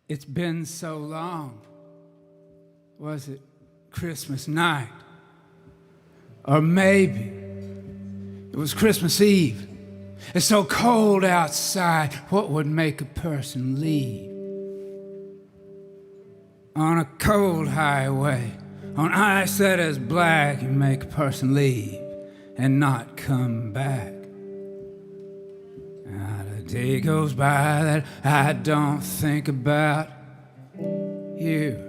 It's been so long. Was it Christmas night? Or maybe it was Christmas Eve. It's so cold outside. What would make a person leave? On a cold highway, on ice that is black, you make a person leave and not come back. Not a day goes by that I don't think about you.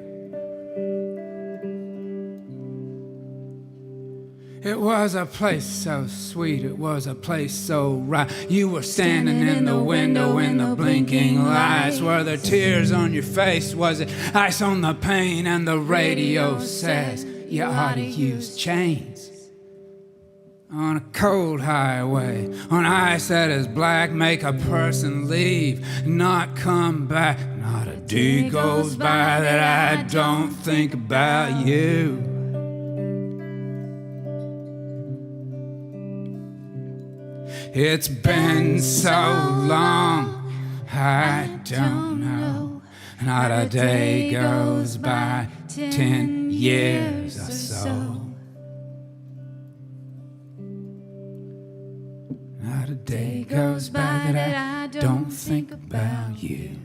It was a place so sweet, it was a place so right. You were standing in the window in the blinking lights. Were there tears on your face? Was it ice on the pane? And the radio says you ought to use chains. On a cold highway, on ice that is black, make a person leave, not come back. Not a day goes by that I don't think about you. It's been so long, I don't know. Not a day goes by, 10 years or so. Not a day goes by that I don't think about you.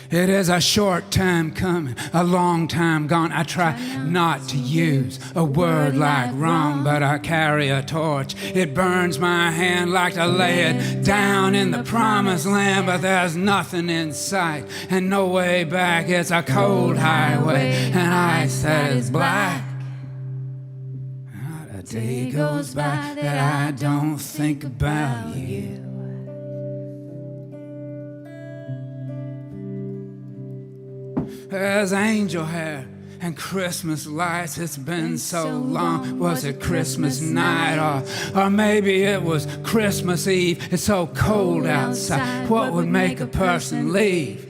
It is a short time coming, a long time gone. I try not to use a word like wrong, but I carry a torch. It burns my hand like to lay it down in the promised land, but there's nothing in sight and no way back. It's a cold highway and ice that is black. Not a day goes by that I don't think about you. There's angel hair and Christmas lights. It's been so long. Was it Christmas night? Or maybe it was Christmas Eve. It's so cold outside. What would make a person leave?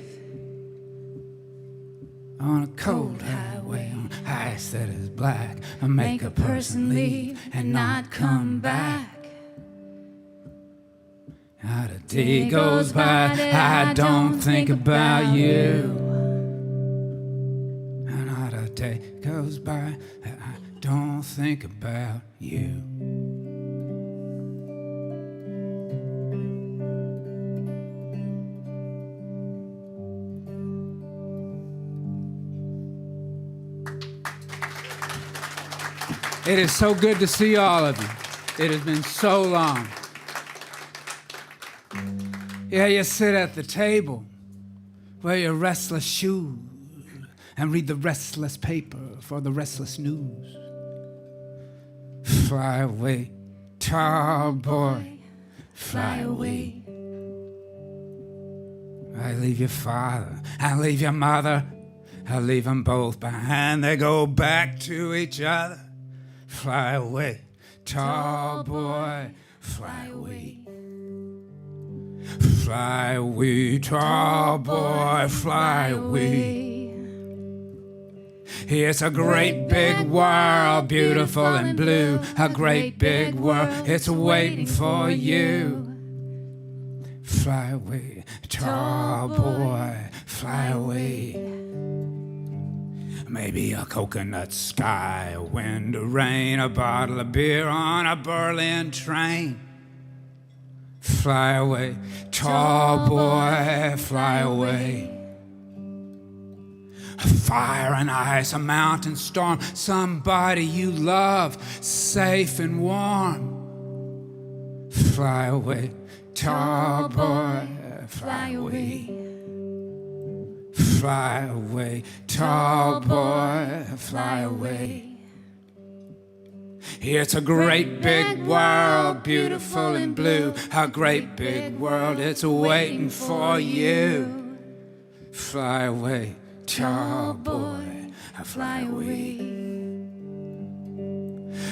On a cold highway, on ice that is black, or make a person leave and not come back. Not a day goes by, I don't think about you. Day goes by that I don't think about you. It is so good to see all of you. It has been so long. Yeah, you sit at the table, wear your restless shoes, and read the restless paper for the restless news. Fly away, tall boy, fly away. I leave your father, I leave your mother, I leave them both behind. They go back to each other. Fly away, tall boy, fly away. Fly away, tall boy, fly away. It's a great big world, beautiful and blue. A great big world, it's waiting for you. Fly away, tall boy, fly away. Maybe a coconut sky, a wind, a rain, a bottle of beer on a Berlin train. Fly away, tall boy, fly away. Fire and ice, a mountain storm, somebody you love, safe and warm. Fly away, tall boy, fly away. Fly away, tall boy, fly away. It's a great big world, beautiful and blue. A great big world, it's waiting for you. Fly away, tall boy, fly away.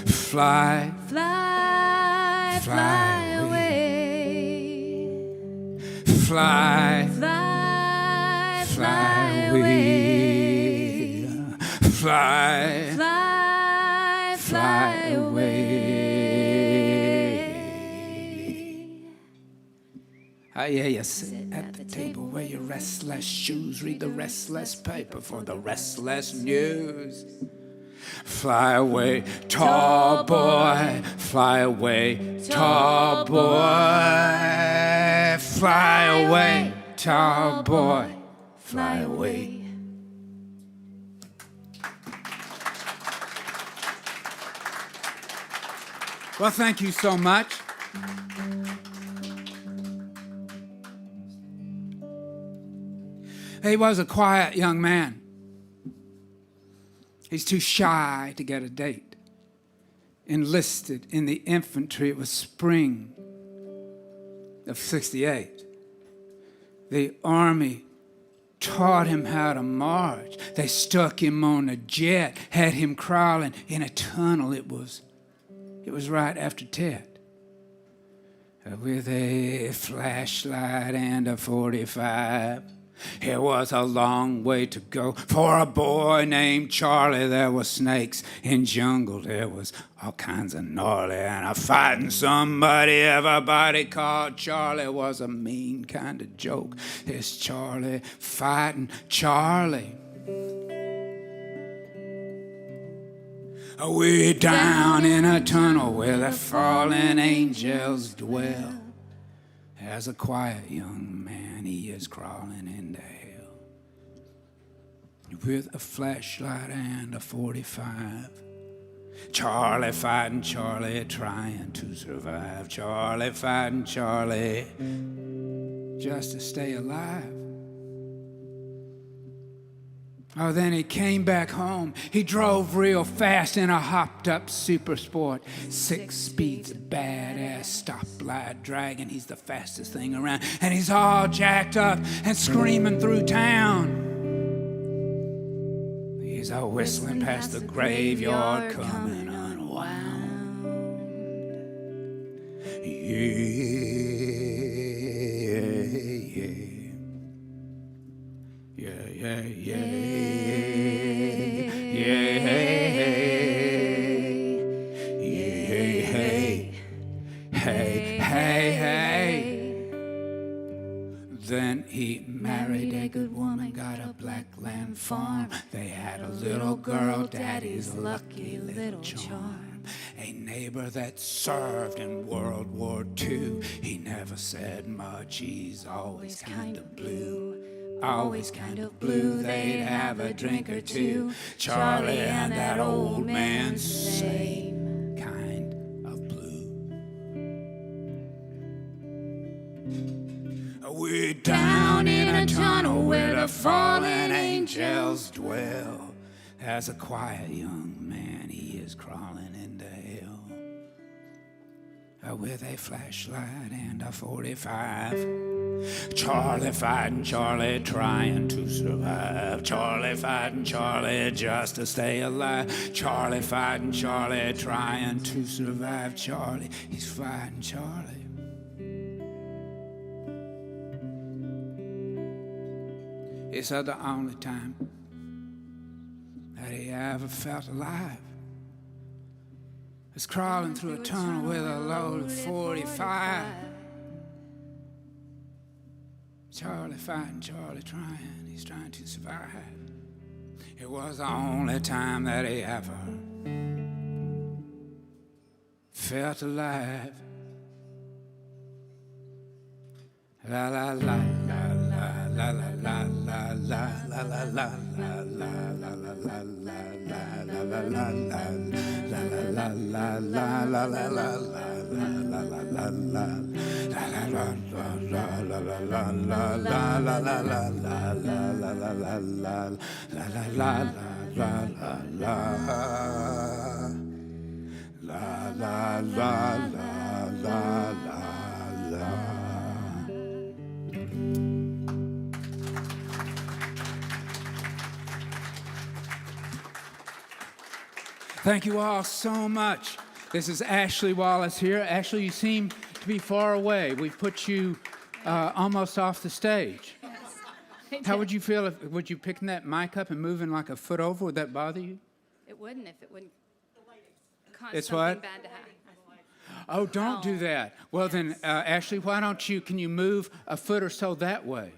Fly, Fly, fly away. Fly, Fly, fly away. Fly, Fly, fly away. Yeah, you sit at the table, wear your restless shoes, read the restless paper for the restless news. Fly away, tall boy, fly away, tall boy, fly away, tall boy, fly away. Well, thank you so much. He was a quiet young man. He's too shy to get a date. Enlisted in the infantry, it was spring of '68. The Army taught him how to march. They stuck him on a jet, had him crawling in a tunnel. It was right after Tet. With a flashlight and a 45. It was a long way to go for a boy named Charlie. There were snakes in jungle. There was all kinds of gnarly and a fighting somebody everybody called Charlie was a mean kind of joke. It's Charlie fighting Charlie. Way down in a tunnel where the fallen angels dwell. As a quiet young man, he is crawling into hell. With a flashlight and a 45. Charlie fighting Charlie, trying to survive. Charlie fighting Charlie, just to stay alive. Oh, then he came back home. He drove real fast in a hopped-up super sport. 6 speeds, badass stoplight dragging. He's the fastest thing around. And he's all jacked up and screaming through town. He's all whistling past the graveyard, coming unwound. Yeah. Yeah, yeah, yeah, hey. Then he married a good woman, got a black land farm. They had a little girl, daddy's lucky little charm. A neighbor that served in World War II. He never said much, he's always kind of blue. Always kind of blue, they'd have a drink or two. Charlie and that old man, same kind of blue. We're down in a tunnel where the fallen angels dwell. As a quiet young man, he is crawling into hell. With a flashlight and a 45. Charlie fighting Charlie, trying to survive. Charlie fighting Charlie, just to stay alive. Charlie fighting Charlie, trying to survive. Charlie, he's fighting Charlie. He said the only time that he ever felt alive was crawling through a tunnel with a load of 45. Charlie fighting Charlie, he's trying to survive. It was the only time that he ever felt alive. La la la la la la la la la la la la la Thank you all so much. This is Ashley Wallace here. Ashley, you seem to be far away. We've put you almost off the stage. Yes. How would you feel if would you picking that mic up and moving like a foot over? Would that bother you? It wouldn't if it wouldn't cause It's something what? bad to happen. Oh, don't do that. Well, then, Ashley, can you move a foot or so that way?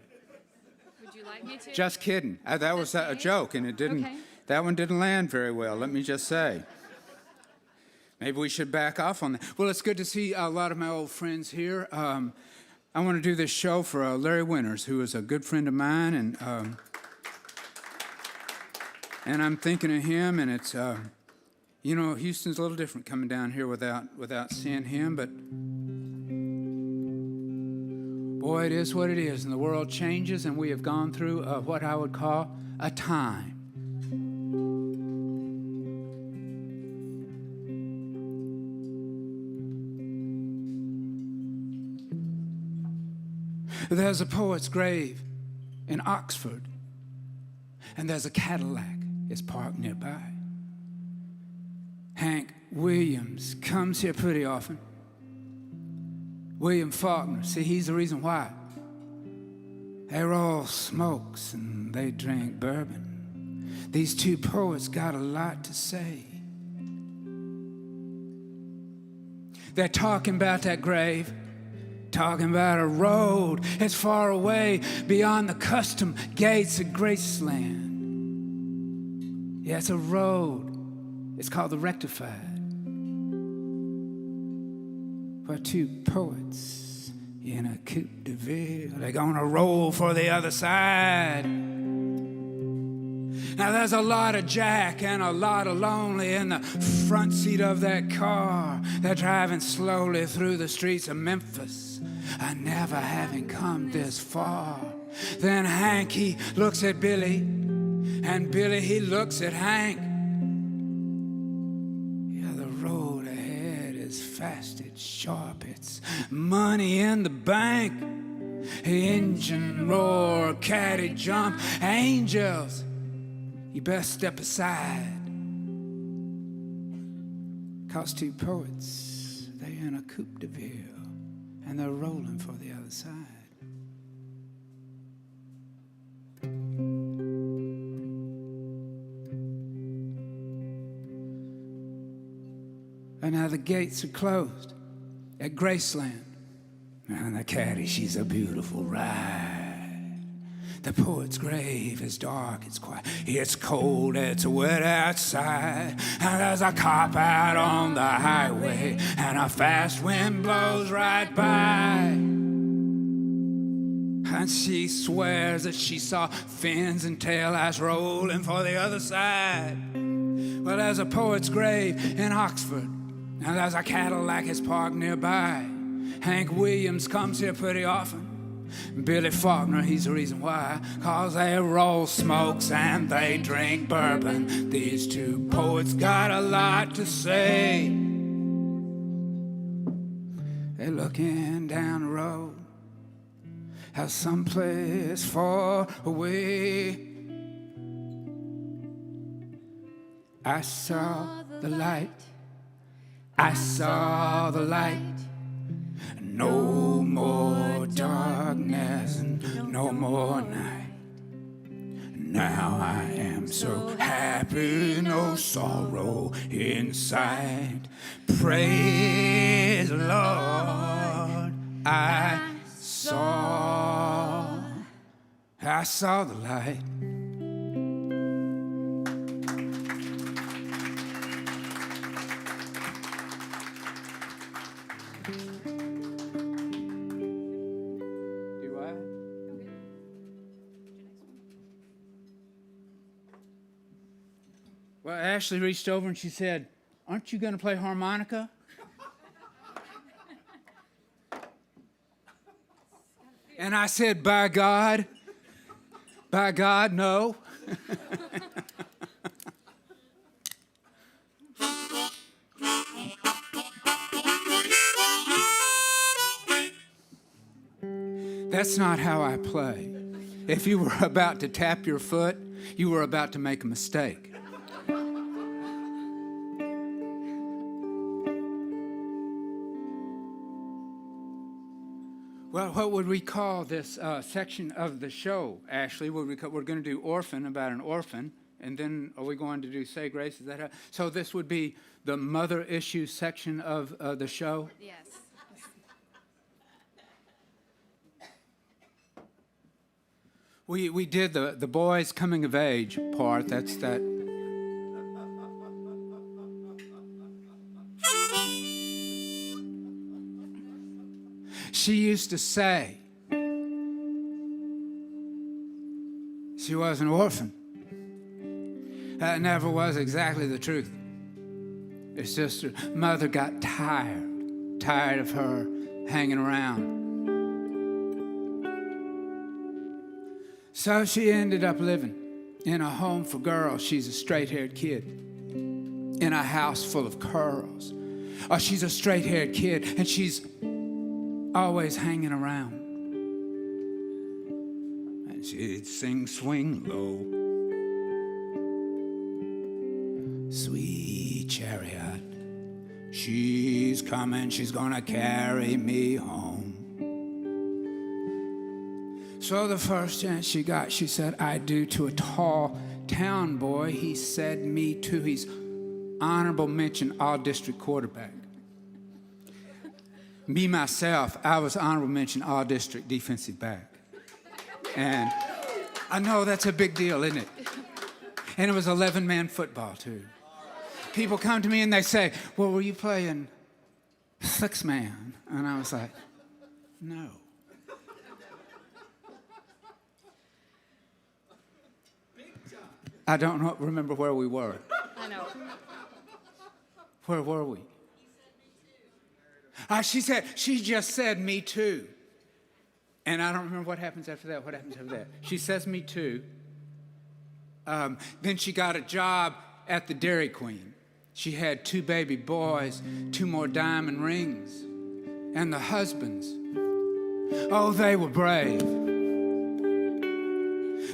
Would you like me to? Just kidding. That was a joke, and it didn't. Okay. That one didn't land very well, let me just say. Maybe we should back off on that. Well, it's good to see a lot of my old friends here. I want to do this show for Larry Winters, who is a good friend of mine, and I'm thinking of him, and it's, Houston's a little different coming down here without seeing him, but boy, it is what it is, and the world changes, and we have gone through what I would call a time. There's a poet's grave in Oxford, and there's a Cadillac is parked nearby. Hank Williams comes here pretty often. William Faulkner, see, he's the reason why. They roll smokes and they drink bourbon. These two poets got a lot to say. They're talking about that grave, talking about a road that's far away beyond the custom gates of Graceland. Yeah, it's a road. It's called the Rectified. For two poets in a coupe de ville, they're gonna roll for the other side. Now there's a lot of Jack and a lot of lonely in the front seat of that car. They're driving slowly through the streets of Memphis, never having come this far. Then Hank, he looks at Billy, and Billy, he looks at Hank. Yeah, the road ahead is fast, it's sharp, it's money in the bank. Engine roar, caddy jump, angels, you best step aside. 'Cause two poets, they in a coupe de ville, and they're rolling for the other side. And now the gates are closed at Graceland. And the caddy, she's a beautiful ride. The poet's grave is dark, it's quiet, it's cold, it's wet outside. And there's a cop out on the highway, and a fast wind blows right by. And she swears that she saw fins and tail lights rolling for the other side. Well, there's a poet's grave in Oxford, and there's a Cadillac is parked nearby. Hank Williams comes here pretty often. Billy Faulkner, he's the reason why. 'Cause they roll smokes and they drink bourbon. These two poets got a lot to say. They're looking down the road at someplace far away. I saw the light. I saw the light. No more darkness and no more night. Now I am so happy, no sorrow inside. Praise the Lord. I saw the light. Well, Ashley reached over and she said, "Aren't you going to play harmonica?" And I said, by God, no. That's not how I play. If you were about to tap your foot, you were about to make a mistake. Well, what would we call this section of the show, Ashley? We're going to do Orphan, about an orphan, and then are we going to do Say Grace? Is that how? So this would be the mother issue section of the show. Yes. We did the boys coming of age part. That's that. She used to say she was an orphan. That never was exactly the truth. It's just her mother got tired of her hanging around. So she ended up living in a home for girls. She's a straight-haired kid in a house full of curls. Or she's a straight-haired kid and she's always hanging around. And she'd sing swing low. Sweet chariot, she's coming, she's gonna carry me home. So the first chance she got, she said, I do to a tall town boy. He said me too. He's honorable mention all-district quarterback. Me, myself, I was honorable mention all-district defensive back. And I know that's a big deal, isn't it? And it was 11-man football, too. People come to me and they say, well, were you playing 6-man? And I was like, no. I don't remember where we were. I know. Where were we? She just said me too. And I don't remember what happens after that. What happens after that? She says me too. Then she got a job at the Dairy Queen. She had 2 baby boys, 2 more diamond rings. And the husbands, oh, they were brave.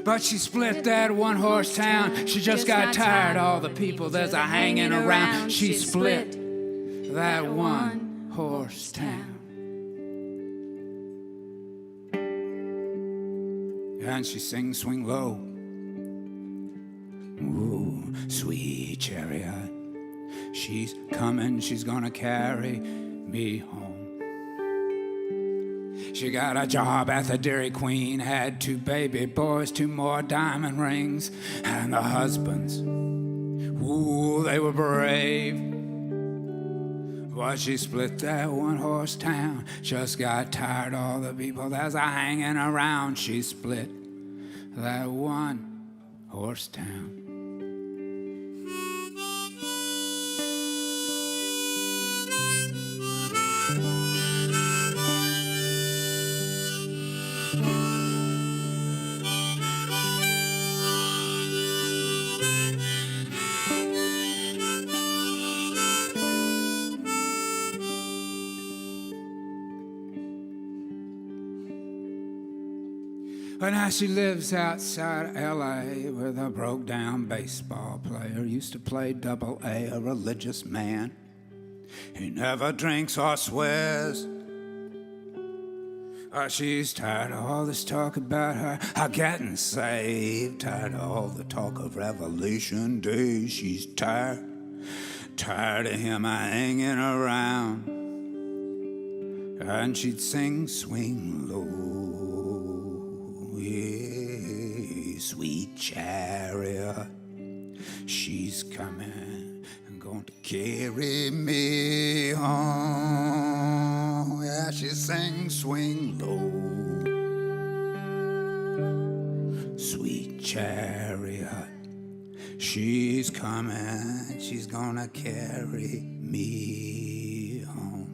But she split that 1-horse town. She just got tired of all the people that's a hanging around. She split that 1-horse town. And she sings swing low. Ooh, sweet chariot, she's coming, she's gonna carry me home. She got a job at the Dairy Queen, had 2 baby boys, 2 more diamond rings, and the husbands, ooh, they were brave. But she split that 1-horse town, just got tired of all the people that's a hanging around. She split that 1-horse town. But now she lives outside L.A. with a broke-down baseball player. Used to play double-A, a religious man. He never drinks or swears. She's tired of all this talk about her getting saved. Tired of all the talk of Revolution Day. She's tired of him hanging around. And she'd sing swing low. Sweet chariot, she's coming and going to carry me home. Yeah, she sings swing low. Sweet chariot, she's coming, she's gonna carry me home.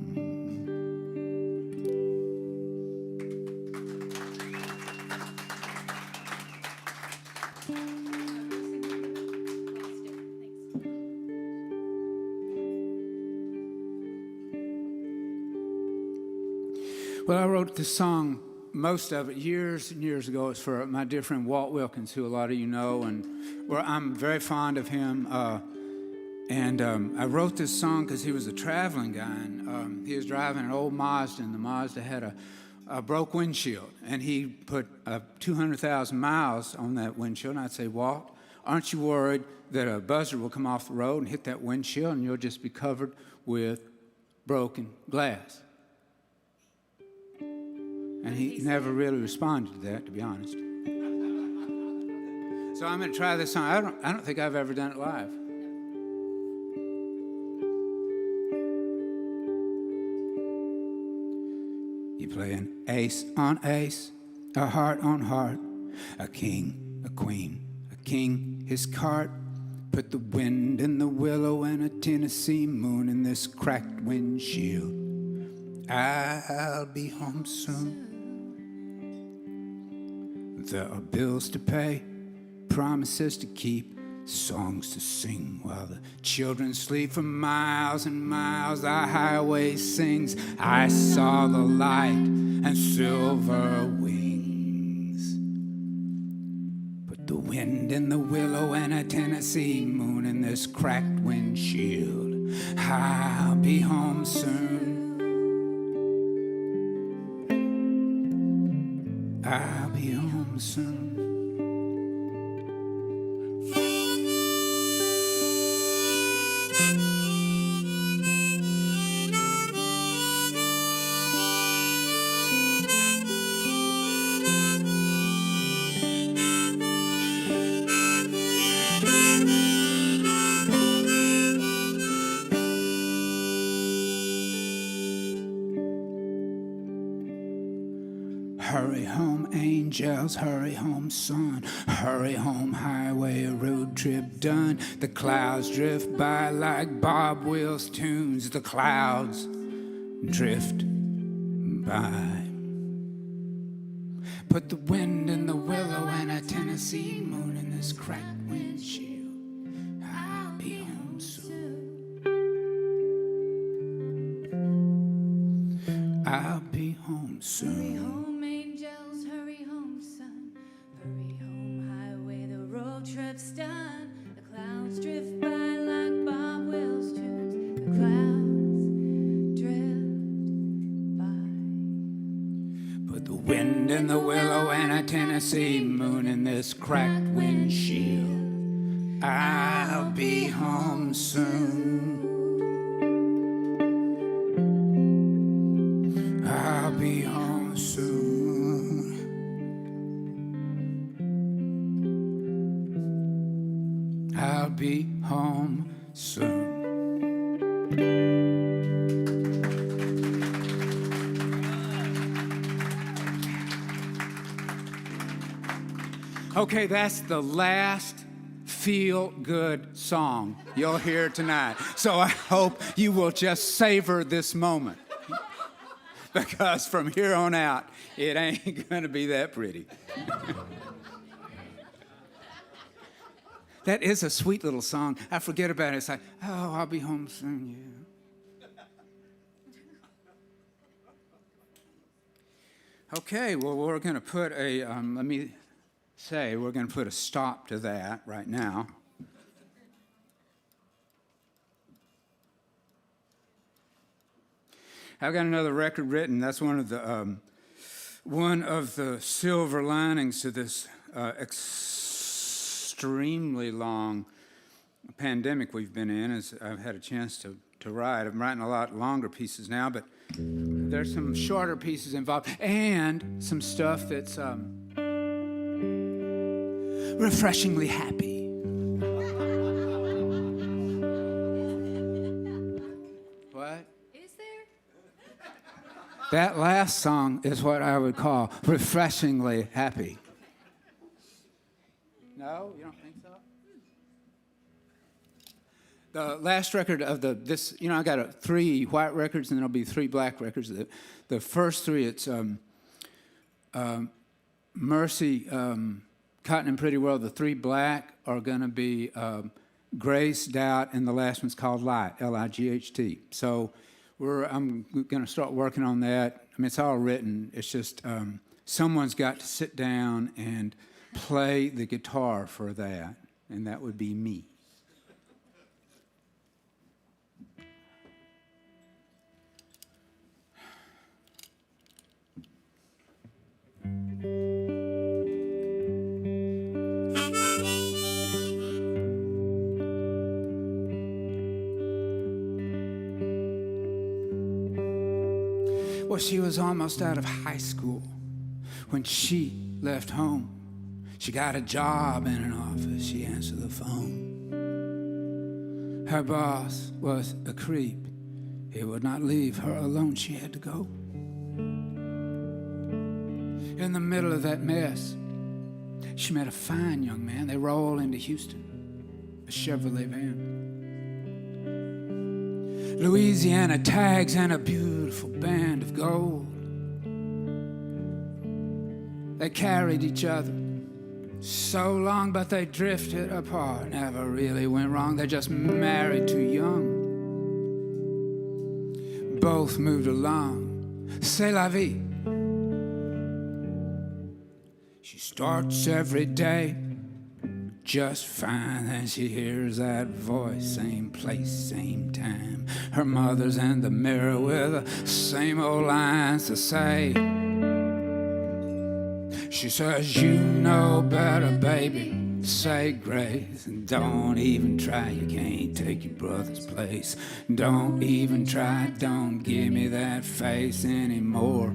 Well, I wrote this song, most of it, years and years ago. It's for my dear friend Walt Wilkins, who a lot of you know, and where I'm very fond of him. I wrote this song because he was a traveling guy, and he was driving an old Mazda, and the Mazda had a broke windshield, and he put 200,000 miles on that windshield. And I'd say, Walt, aren't you worried that a buzzard will come off the road and hit that windshield and you'll just be covered with broken glass? And he never really responded to that, to be honest. So I'm going to try this song. I don't think I've ever done it live. You play an ace on ace, a heart on heart, a king, a queen, a king, his cart. Put the wind in the willow and a Tennessee moon in this cracked windshield. I'll be home soon. There are bills to pay, promises to keep, songs to sing while the children sleep. For miles and miles the highway sings, I saw the light and silver wings. Put the wind in the willow and a Tennessee moon in this cracked windshield. I'll be home soon. I'll be home soon. Hurry home, angels, hurry home, sun. Hurry home, highway, a road trip done. The clouds drift by like Bob Wills tunes. The clouds drift by. Put the wind in the willow and a Tennessee moon in this cracked windshield. I'll be home soon. I'll be home soon. Trip's done. The clouds drift by like Bob Wills tunes. The clouds drift by. Put the wind in the willow and a Tennessee moon in this cracked windshield. I'll be home soon. I'll be home soon. I'll be home soon. Okay, that's the last feel-good song you'll hear tonight. So I hope you will just savor this moment. Because from here on out, it ain't gonna be that pretty. That is a sweet little song. I forget about it. It's like, oh, I'll be home soon, yeah. Okay, well, we're going to put a, we're going to put a stop to that right now. I've got another record written. That's one of the silver linings to this extremely long pandemic we've been in, as I've had a chance to write. I'm writing a lot longer pieces now, but there's some shorter pieces involved and some stuff that's refreshingly happy. What? Is there? That last song is what I would call refreshingly happy. No, you don't think so? The last record of this, I got 3 white records and then there'll be 3 black records. The first 3, it's Mercy, Cotton and Pretty World. The 3 black are going to be Grace, Doubt, and the last one's called Light, L-I-G-H-T. So I'm going to start working on that. I mean, it's all written. It's just someone's got to sit down and play the guitar for that, and that would be me. Well, she was almost out of high school when she left home. She got a job in an office. She answered the phone. Her boss was a creep. He would not leave her alone. She had to go. In the middle of that mess, she met a fine young man. They roll into Houston, a Chevrolet van. Louisiana tags and a beautiful band of gold. They carried each other so long, but they drifted apart. Never really went wrong. They just married too young. Both moved along. C'est la vie. She starts every day just fine, and she hears that voice, same place, same time. Her mother's in the mirror with the same old lines to say. She says, you know better, baby. Say grace and don't even try. You can't take your brother's place. Don't even try. Don't give me that face anymore.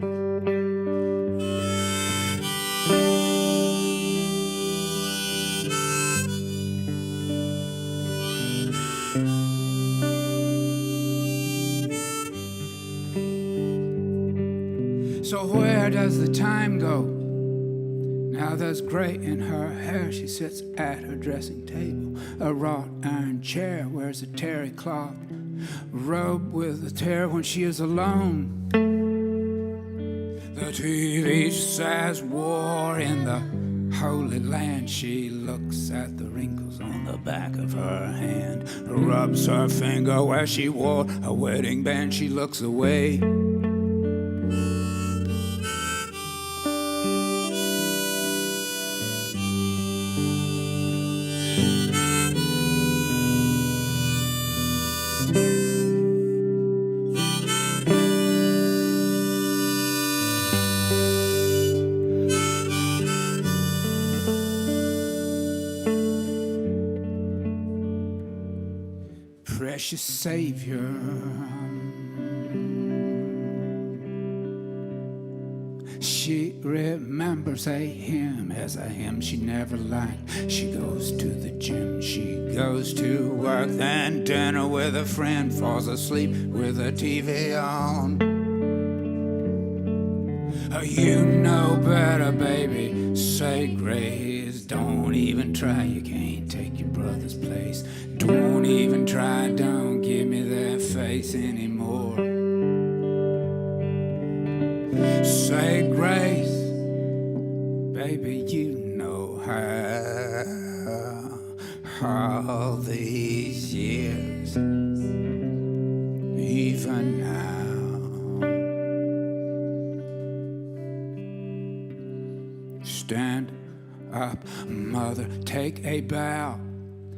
So where does the time go? Now there's gray in her hair. She sits at her dressing table, a wrought iron chair, wears a terry cloth robe with a tear when she is alone. The TV says war in the Holy Land. She looks at the wrinkles on the back of her hand, rubs her finger where she wore a wedding band. She looks away. Precious Savior, she remembers a hymn as a hymn she never liked. She goes to the gym, she goes to work, then dinner with a friend, falls asleep with the TV on. You know better, baby, say grace. Don't even try, you can't take your brother's place. Don't even try, don't give me that face anymore. Say grace, baby, you know how all these years, even now. Stand up, mother, take a bow,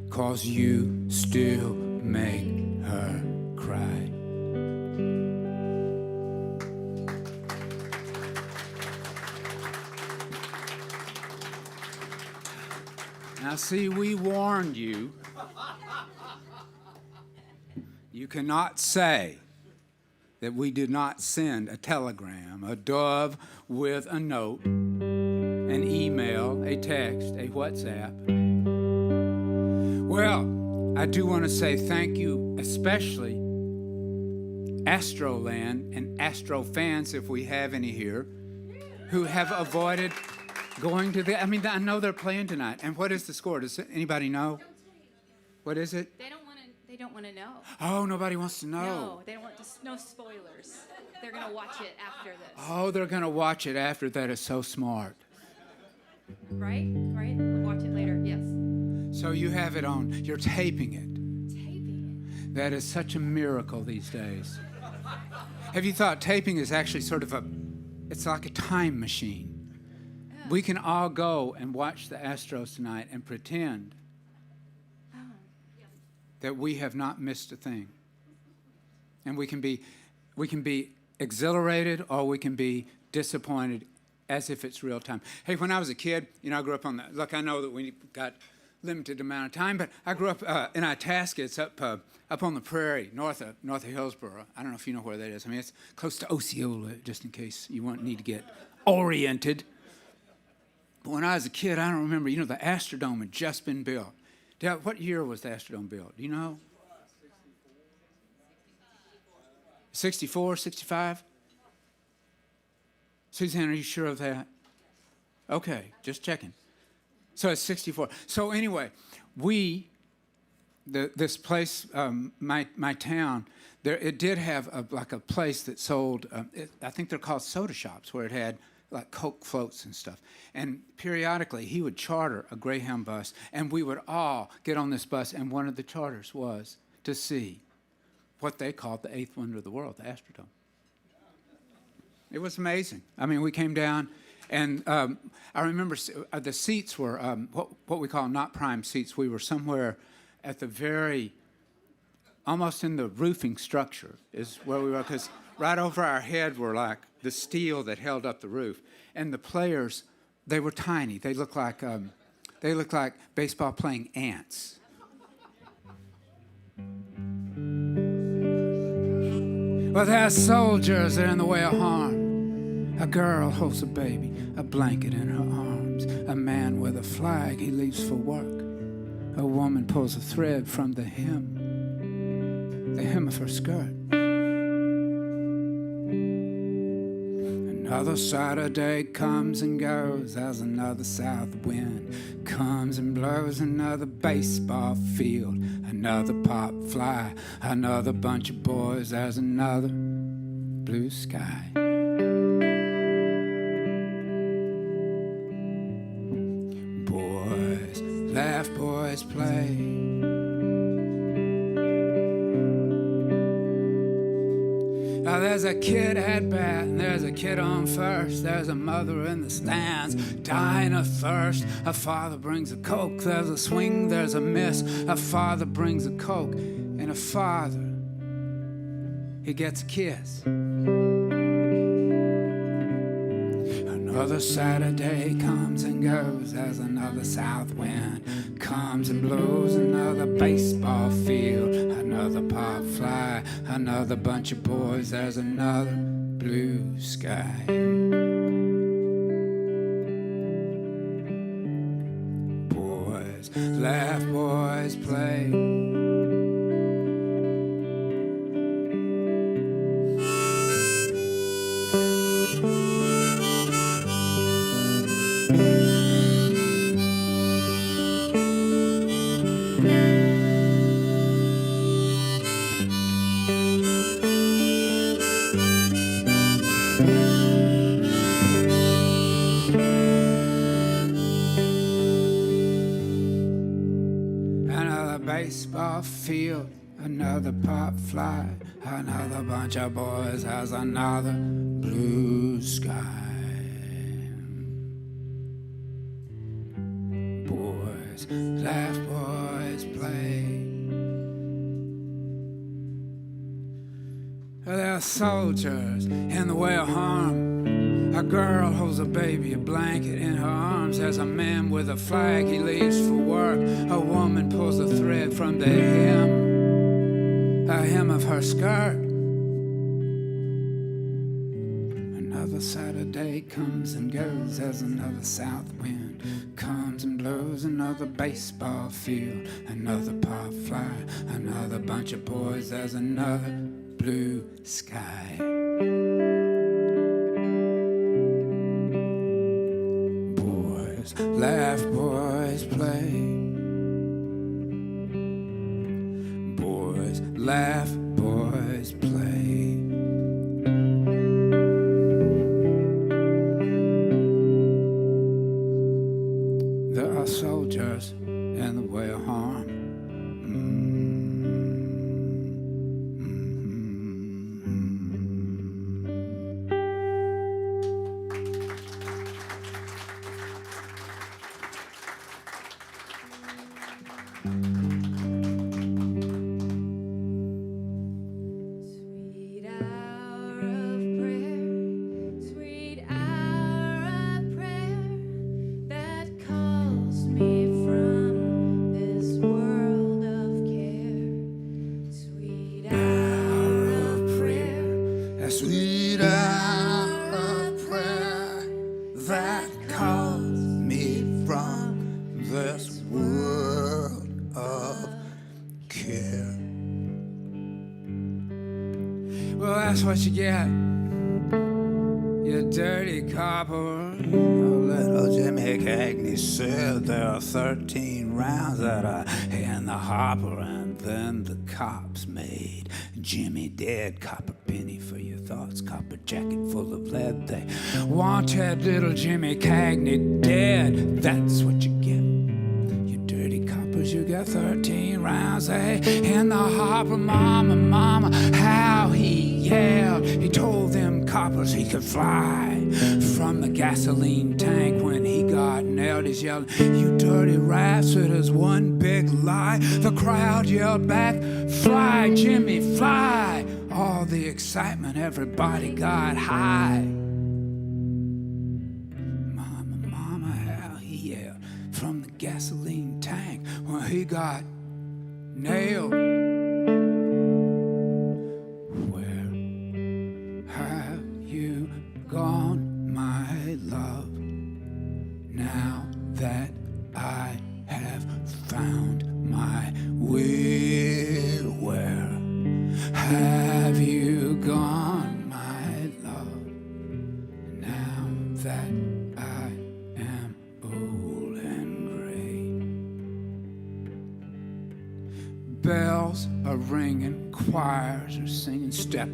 'cause you still make her cry. Now see, we warned you. You cannot say that we did not send a telegram, a dove with a note, an email, a text, a WhatsApp. Well, I do want to say thank you, especially Astroland and Astro fans, if we have any here, who have avoided going to the... I mean, I know they're playing tonight. And what is the score? Does anybody know? What is it? They don't want to know. Oh, nobody wants to know. No, they don't want to, no spoilers. They're going to watch it after this. Oh, they're going to watch it after. That is so smart. Right? We'll watch it later, yes. So you have it on. You're taping it. Taping it. That is such a miracle these days. Have you thought taping is actually sort of it's like a time machine. Oh. We can all go and watch the Astros tonight and pretend that we have not missed a thing. And we can be exhilarated or we can be disappointed as if it's real time. Hey, when I was a kid, I grew up on that. Look, I know that we got limited amount of time, but I grew up in Itasca. It's up on the prairie, north of Hillsboro. I don't know if you know where that is. I mean, it's close to Osceola, just in case you need to get oriented. But when I was a kid, I don't remember. The Astrodome had just been built. What year was the Astrodome built? Do you know? 64, 65? Suzanne, are you sure of that? Okay, just checking. So it's 64. So anyway, this place, my town, it did have a place that sold, I think they're called soda shops, where it had like Coke floats and stuff. And periodically, he would charter a Greyhound bus, and we would all get on this bus, and one of the charters was to see what they called the eighth wonder of the world, the Astrodome. It was amazing. I mean, we came down, and I remember the seats were what we call not prime seats. We were somewhere at the very, almost in the roofing structure is where we were, because right over our head were like the steel that held up the roof. And the players, they were tiny. They looked like baseball playing ants. Well, there's soldiers, they're in the way of harm. A girl holds a baby, a blanket in her arms. A man with a flag, he leaves for work. A woman pulls a thread from the hem of her skirt. Another Saturday comes and goes as another south wind comes and blows. Another baseball field, another pop fly, another bunch of boys, there's another blue sky. Boys laugh, boys play. Now there's a kid at bat, and there's a kid on first. There's a mother in the stands, dying of thirst. A father brings a Coke, there's a swing, there's a miss. A father brings a Coke, and a father, he gets a kiss. Another Saturday comes and goes as another south wind comes and blows. Another baseball field, another pop fly, another bunch of boys, there's another blue sky. Boys laugh, boys play. Baseball field, another pop fly, another bunch of boys has another blue sky. Boys laugh, boys play. There are soldiers in the way of harm. A girl holds a baby, a blanket in her arms. There's a man with a flag, he leaves for work. A woman pulls a thread from the hem of her skirt. Another Saturday comes and goes as another south wind comes and blows. Another baseball field, another pop fly, another bunch of boys, there's another blue sky. Laugh, boys play. Boys laugh, boys play. There are soldiers in the way of harm. that's what you get. You dirty copper. Little Jimmy Cagney said there are 13 rounds that are in the hopper, and then the cops made Jimmy dead. Copper penny for your thoughts, copper jacket full of lead. They wanted little Jimmy Cagney dead. That's what you get. You dirty coppers, you got 13 rounds, in the hopper. Mama, mama, how he yelled. He told them coppers he could fly from the gasoline tank when he got nailed. He's yelling, you dirty rats, it is one big lie. The crowd yelled back, fly, Jimmy, fly. All the excitement, everybody got high. Mama, mama, how he yelled from the gasoline tank when he got nailed. Where have you gone, my love, now that I have found my will? Where have you gone, my love, now that I am old and gray? Bells are ringing, choirs are singing. Step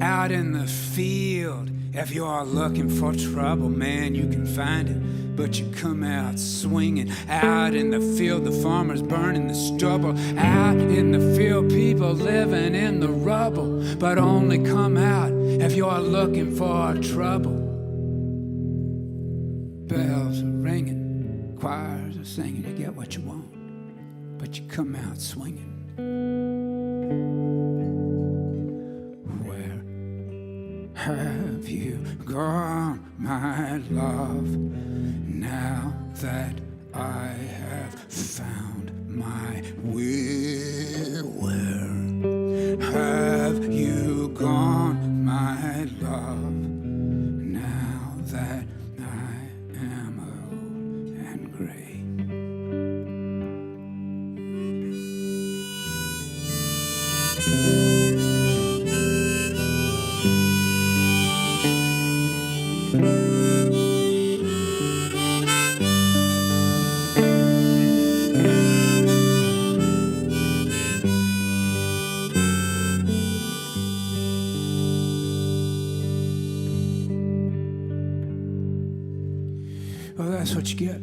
out in the field. If you are looking for trouble, man, you can find it. But you come out swinging. Out in the field, the farmers burning the stubble. Out in the field, people living in the rubble. But only come out if you are looking for trouble. Bells are ringing, choirs are singing. You get what you want, but you come out swinging. Where have you gone, my love, now that I have found my will? Where have you gone, my love, now that I am old and gray? Well, that's what you get.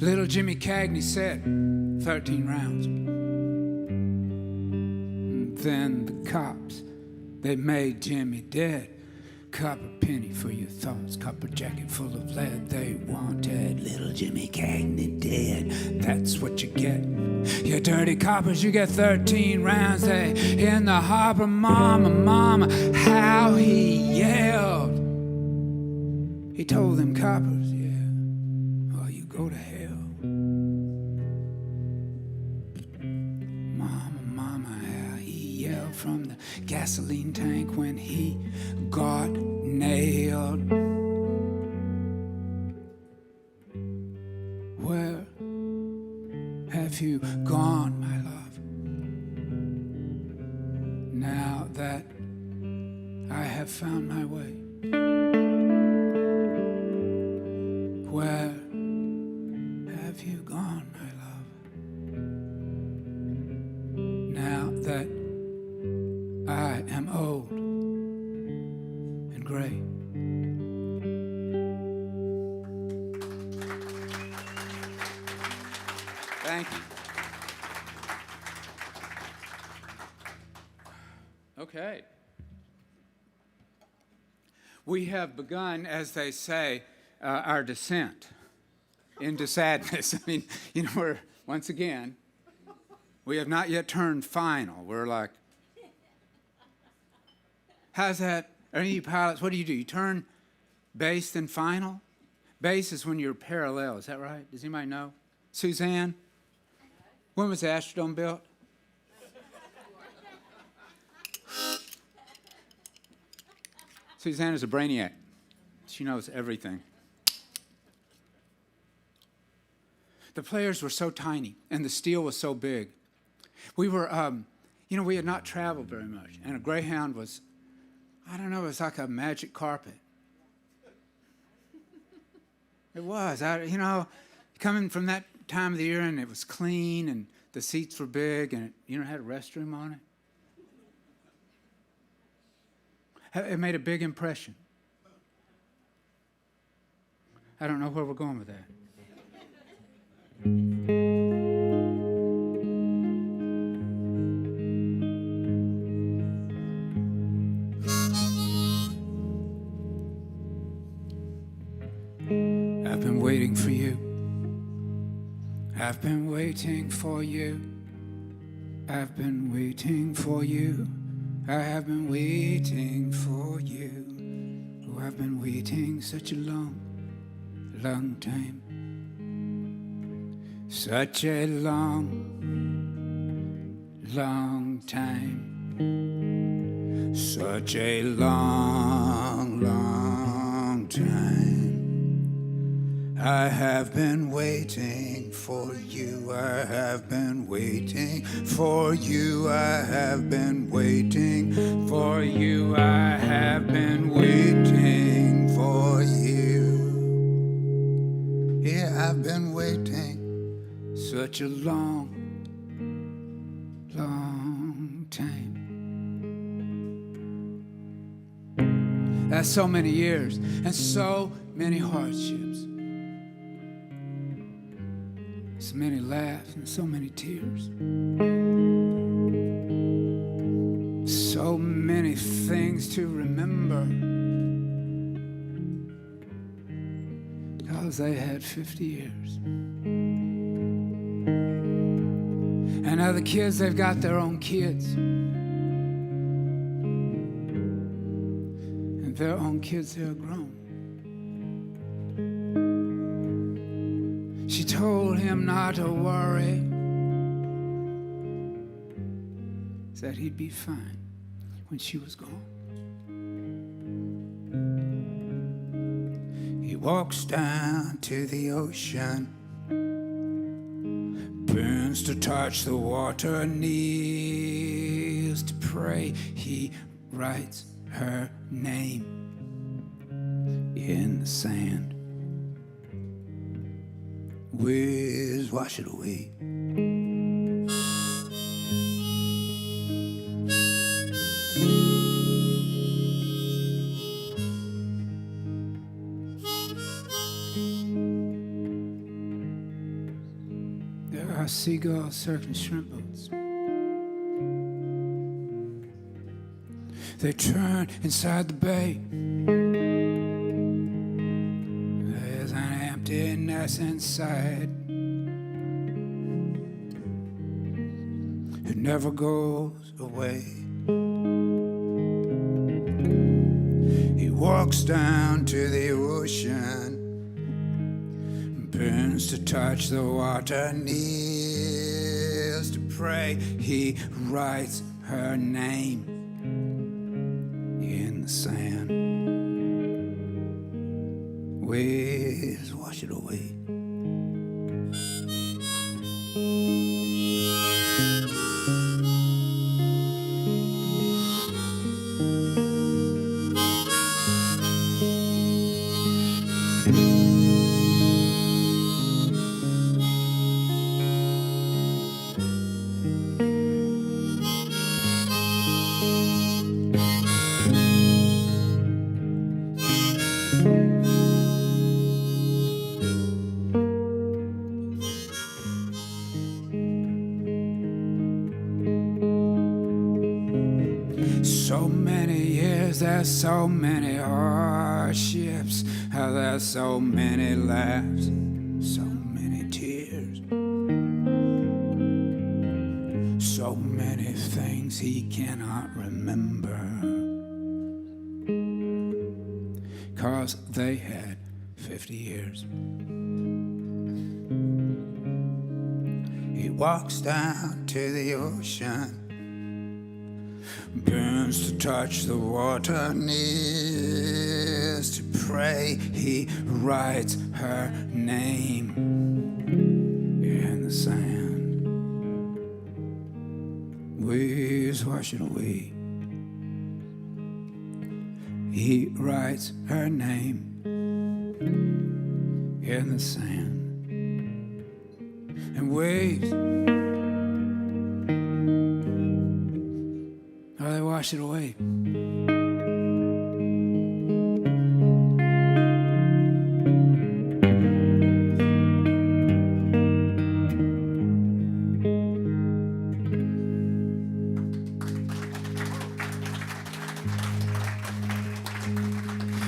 Little Jimmy Cagney said 13 rounds. And then the cops, they made Jimmy dead. Copper penny for your thoughts, copper jacket full of lead. They wanted little Jimmy Cagney dead. That's what you get. You dirty coppers, you get 13 rounds. They in the hopper. Mama, mama, how he yelled. He told them coppers, yeah, oh, you go to hell. Mama, mama, how he yelled from the gasoline tank when he got nailed. Where have you gone, my love, now that I have found my way? Where have you gone, my love, now that I am old and gray? Thank you. Okay. We have begun, as they say, our descent into sadness. I mean, you know, we're, once again, we have not yet turned final. We're like, how's that? Any of you pilots, what do? You turn bass then final? Bass is when you're parallel, is that right? Does anybody know? Suzanne? When was the Astrodome built? Suzanne is a brainiac. She knows everything. The players were so tiny, and the steel was so big. We were, You know, we had not traveled very much, and a Greyhound was, I don't know, it was like a magic carpet. It was. Coming from that time of the year, and it was clean, and the seats were big, and it had a restroom on it. It made a big impression. I don't know where we're going with that. I've been waiting for you. I've been waiting for you. I've been waiting for you. I have been waiting for you. Oh, I've been waiting such a long time. Such a long time. Such a long time. I have been waiting for you. I have been waiting for you. I have been waiting for you. I have been waiting for you. Yeah, I've been waiting such a long time. That's so many years and so many hardships. So many laughs and so many tears. So many things to remember. Because they had 50 years. And now the kids, they've got their own kids. And their own kids, they're grown. She told him not to worry, said he'd be fine when she was gone. He walks down to the ocean, burns to touch the water, kneels to pray. He writes her name in the sand. Whiz, wash it away. There are seagulls circling shrimp boats. They turn inside the bay. There's an emptiness inside. It never goes away. He walks down to the ocean, burns to touch the water, kneels to pray. He writes her name in the sand. Waves wash it away. So many years, there's so many hardships, there's so many laughs, so many tears, so many things he cannot remember, 'cause they had 50 years. He walks down to the ocean, burns to touch the water, kneels to pray. He writes her name in the sand. waves washing away. He writes her name in the sand and waves, oh, they wash it away.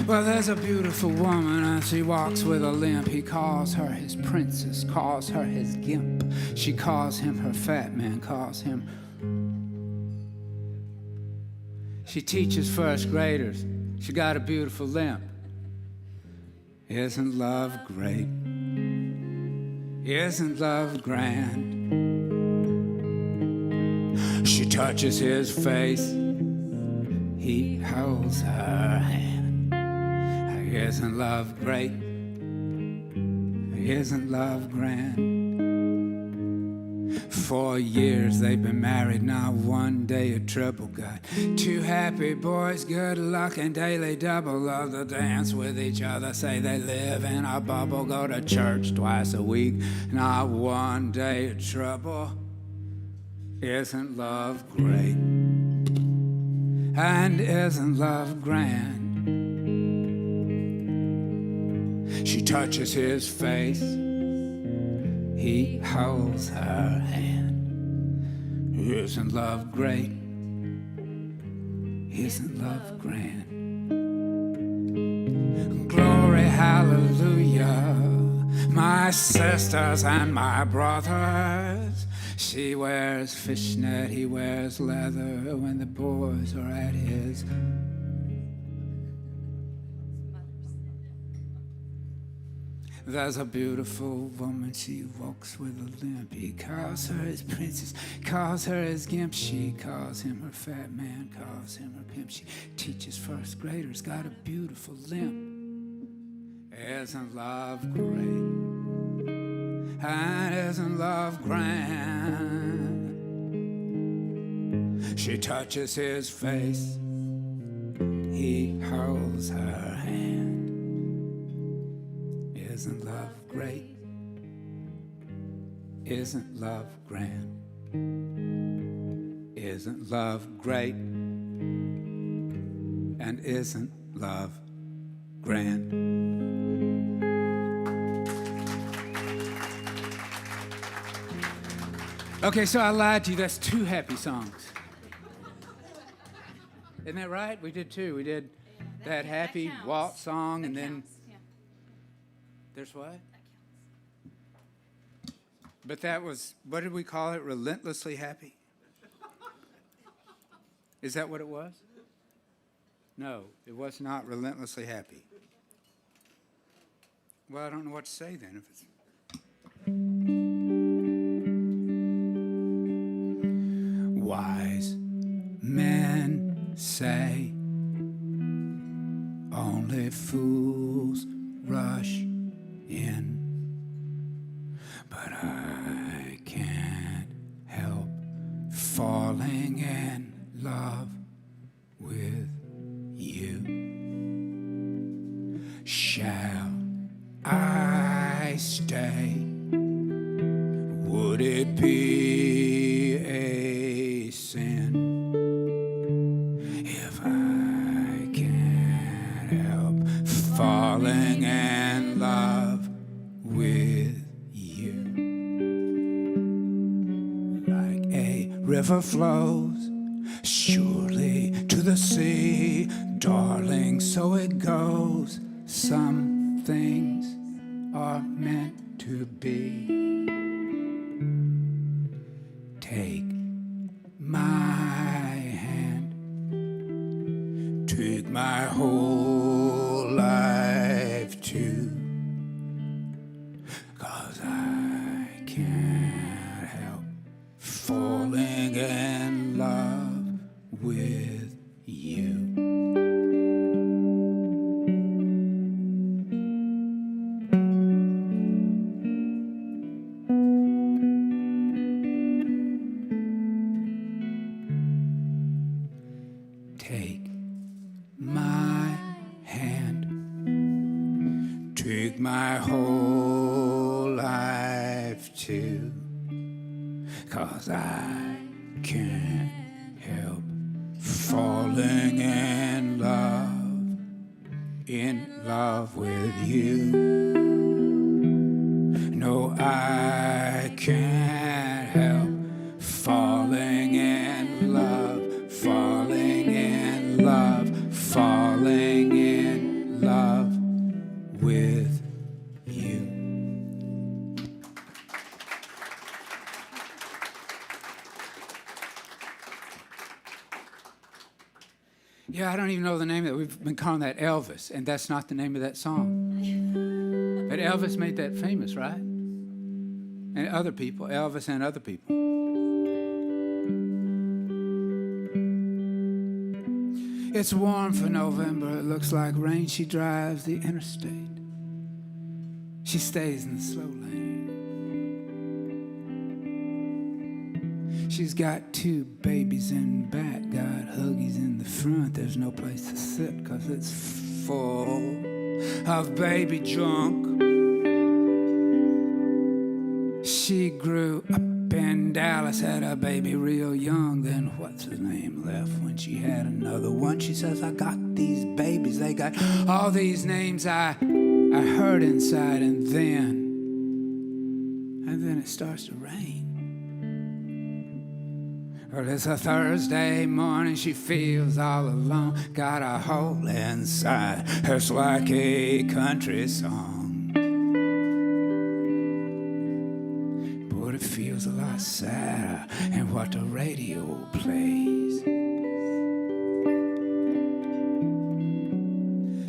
Well, there's a beautiful woman and she walks with a limp. He calls her his princess, calls her his gimp. She calls him her fat man, calls him. She teaches first graders. She got a beautiful limp. Isn't love great? Isn't love grand? She touches his face. He holds her hand. Isn't love great? Isn't love grand? 4 years they've been married, not one day of trouble. Got 2 happy boys, good luck and daily double. Love to dance with each other, say they live in a bubble. Go to church twice a week, not one day of trouble. Isn't love great? And isn't love grand? She touches his face. He holds her hand. Isn't love great? Isn't love grand? Glory, hallelujah, my sisters and my brothers. She wears fishnet, he wears leather when the boys are at his. There's a beautiful woman, she walks with a limp. He calls her his princess, calls her his gimp. She calls him her fat man, calls him her pimp. She teaches first graders, got a beautiful limp. Isn't love great? And isn't love grand? She touches his face, he holds her hand. Isn't love great? Isn't love grand? Isn't love great? And isn't love grand? Okay, so I lied to you. That's 2 happy songs. Isn't that right? We did 2. We did that happy waltz song and then... There's what? But that was, what did we call it? Relentlessly happy? Is that what it was? No, it was not relentlessly happy. Well, I don't know what to say then. If it's wise men say only fools rush in, but I can't help falling in love with you. Shall I stay? Would it be a sin if I can't help falling in love with you? Like a river flows surely to the sea, darling, so it goes. Some things are meant to be. Take my hand, take my whole life too, 'cause I can't help falling in love with you. take my whole life too, 'cause I can't help falling in love with you. No, I can't help falling in love, falling in love, falling in love with you. Yeah, I don't even know the name of it. We've been calling that Elvis, and that's not the name of that song. But Elvis made that famous, right? And other people, Elvis and other people. It's warm for November, it looks like rain. She drives the interstate. She stays in the slow lane. She's got 2 babies in back, got huggies in the front. There's no place to sit 'cause it's full of baby junk. She grew up in Dallas, had a baby real young. Then what's his name left when she had another one? She says, I got these babies, they got all these names I heard inside. And then it starts to rain. Well, it's a Thursday morning, she feels all alone, got a hole inside, it's like a country song. But it feels a lot sadder than what the radio plays.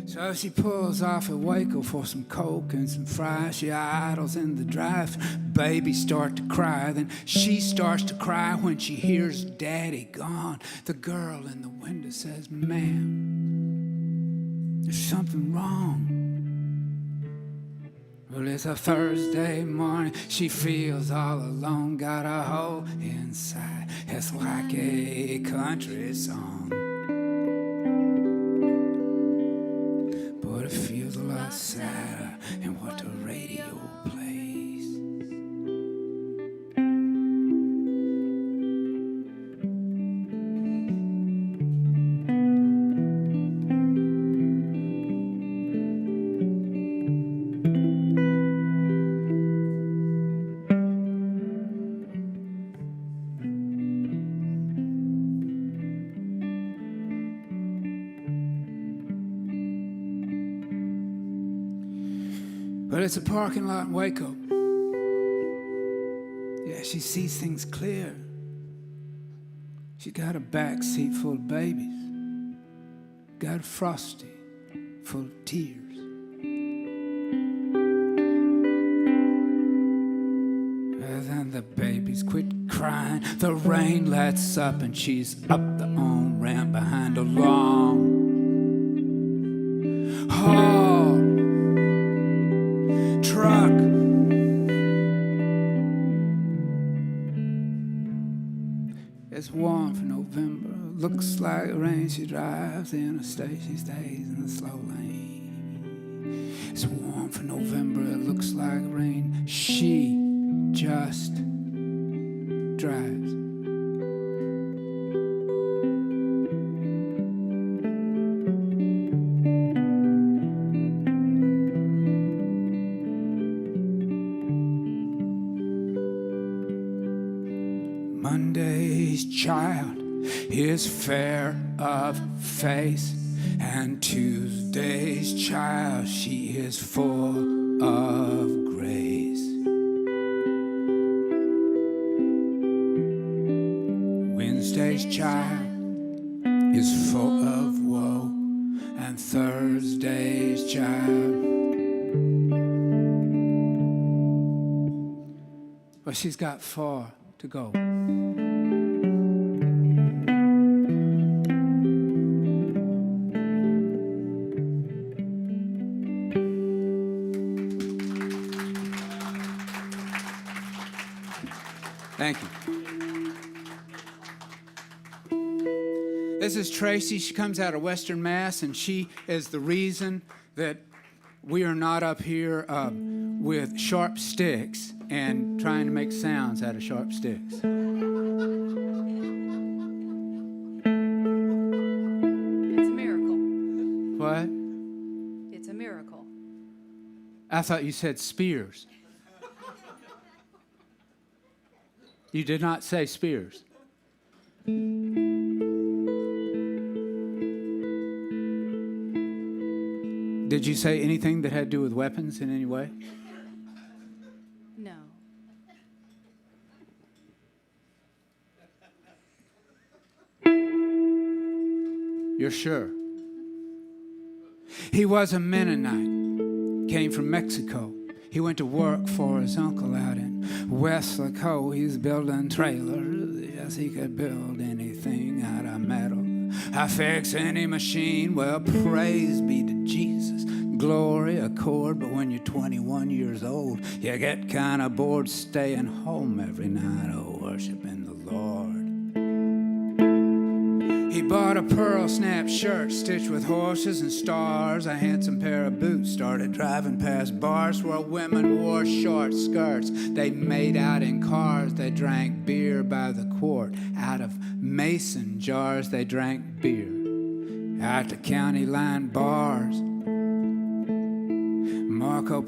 So she pulls off at Waco for some Coke and some fries. She idles in the drive. Babies start to cry. Then she starts to cry when she hears Daddy gone. The girl in the window says, Ma'am, there's something wrong. Well, it's a Thursday morning. She feels all alone. Got a hole inside. It's like a country song. It feels a lot sadder than what the radio plays. But it's a parking lot in Waco. Yeah, she sees things clear. She got a back seat full of babies. Got a Frosty full of tears. And then the babies quit crying. The rain lets up and she's up the on-ramp behind a long haul truck. It's warm for November. Looks like rain. She drives the interstate. She stays in the slow lane. It's warm for November. It looks like rain. She just drives. Monday's child is fair of face, and Tuesday's child, she is full of grace. Wednesday's child is full of woe, and Thursday's child, well, she's got 4 to go. Thank you. This is Tracy. She comes out of Western Mass, and she is the reason that we are not up here with sharp sticks and trying to make sounds out of sharp sticks. It's a miracle. What? It's a miracle. I thought you said spears. You did not say spears. Did you say anything that had to do with weapons in any way? No. You're sure? He was a Mennonite, came from Mexico. He went to work for his uncle out in Weslaco. He's building trailers. Yes, he could build anything out of metal. I fix any machine. Well, praise be to Jesus. Glory accord. But when you're 21 years old, you get kind of bored staying home every night, oh, worshiping the Lord. He bought a pearl snap shirt stitched with horses and stars, a handsome pair of boots, started driving past bars where women wore short skirts. They made out in cars, they drank beer by the quart. Out of mason jars they drank beer. At the county line bars, Marco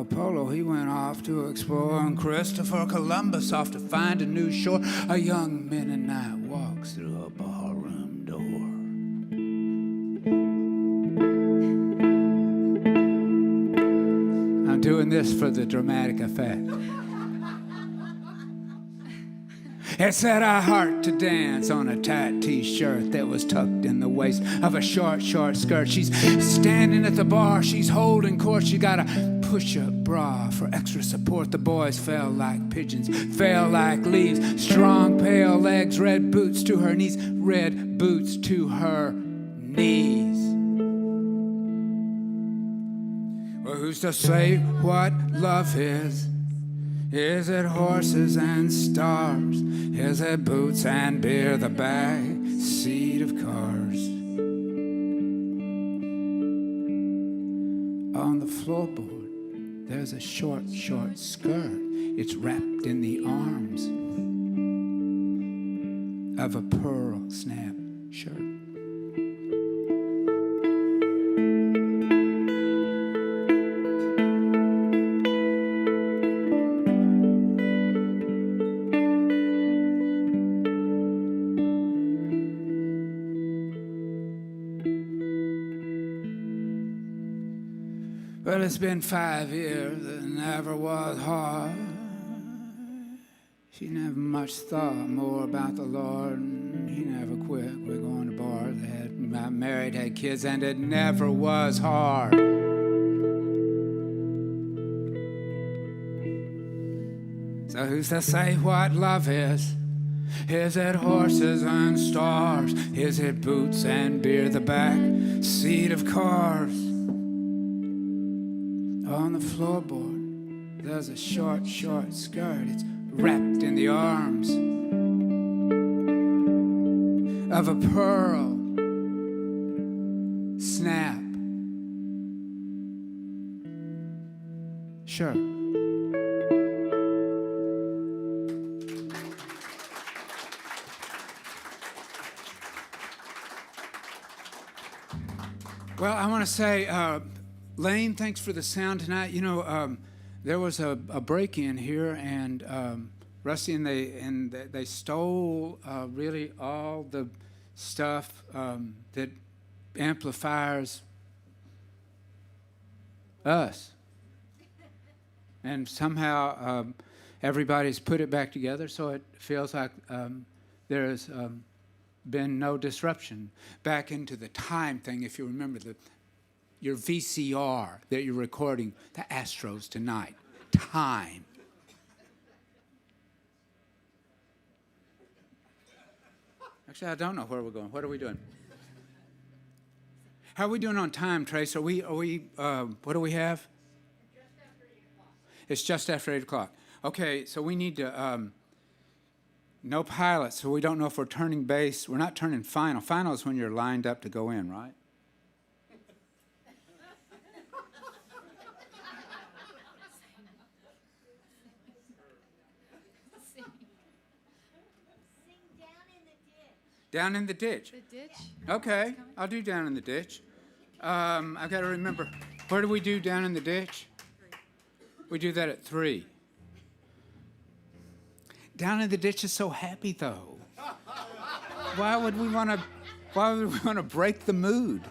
Polo, he went off to explore, and Christopher Columbus off to find a new shore. A young Mennonite walks through a barroom door. I'm doing this for the dramatic effect. It said, I heart to dance on a tight t-shirt that was tucked in the waist of a short skirt. She's standing at the bar, she's holding court. She got a push-up bra for extra support. The boys fell like pigeons, fell like leaves. Strong, pale legs, red boots to her knees, red boots to her knees. Well, who's to say what love is? Is it horses and stars? Is it boots and beer, the back seat of cars? On the floorboard, there's a short skirt. It's wrapped in the arms of a pearl snap shirt. Well, it's been 5 years, it never was hard. She never much thought more about the Lord, and he never quit. We're going to bars, they got married, had kids, and it never was hard. So who's to say what love is? Is it horses and stars? Is it boots and beer, the back seat of cars? On the floorboard, there's a short skirt. It's wrapped in the arms of a pearl snap shirt. Well, I want to say, Lane, thanks for the sound tonight. You know, there was a break-in here, and Rusty and they stole really all the stuff that amplifies us, and somehow everybody's put it back together, so it feels like there's been no disruption back into the time thing. If you remember your VCR that you're recording the Astros tonight. Time. Actually, I don't know where we're going. What are we doing? How are we doing on time, Trace? Are we what do we have? Just after 8 o'clock. It's just after 8 o'clock. Okay, so we need to, no pilots, so we don't know if we're turning base. We're not turning final. Final is when you're lined up to go in, right? Down in the ditch. The ditch. Okay, I'll do down in the ditch. I've got to remember, where do we do down in the ditch? We do that at 3. Down in the ditch is so happy, though. Why would we want to break the mood?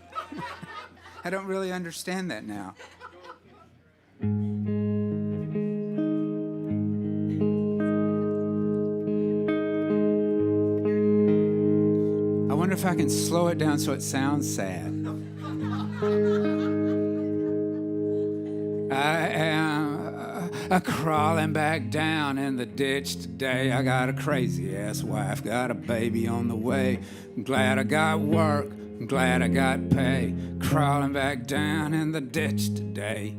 I don't really understand that now. I wonder if I can slow it down so it sounds sad. I am crawling back down in the ditch today. I got a crazy ass wife, got a baby on the way. I'm glad I got work, I'm glad I got pay. Crawling back down in the ditch today.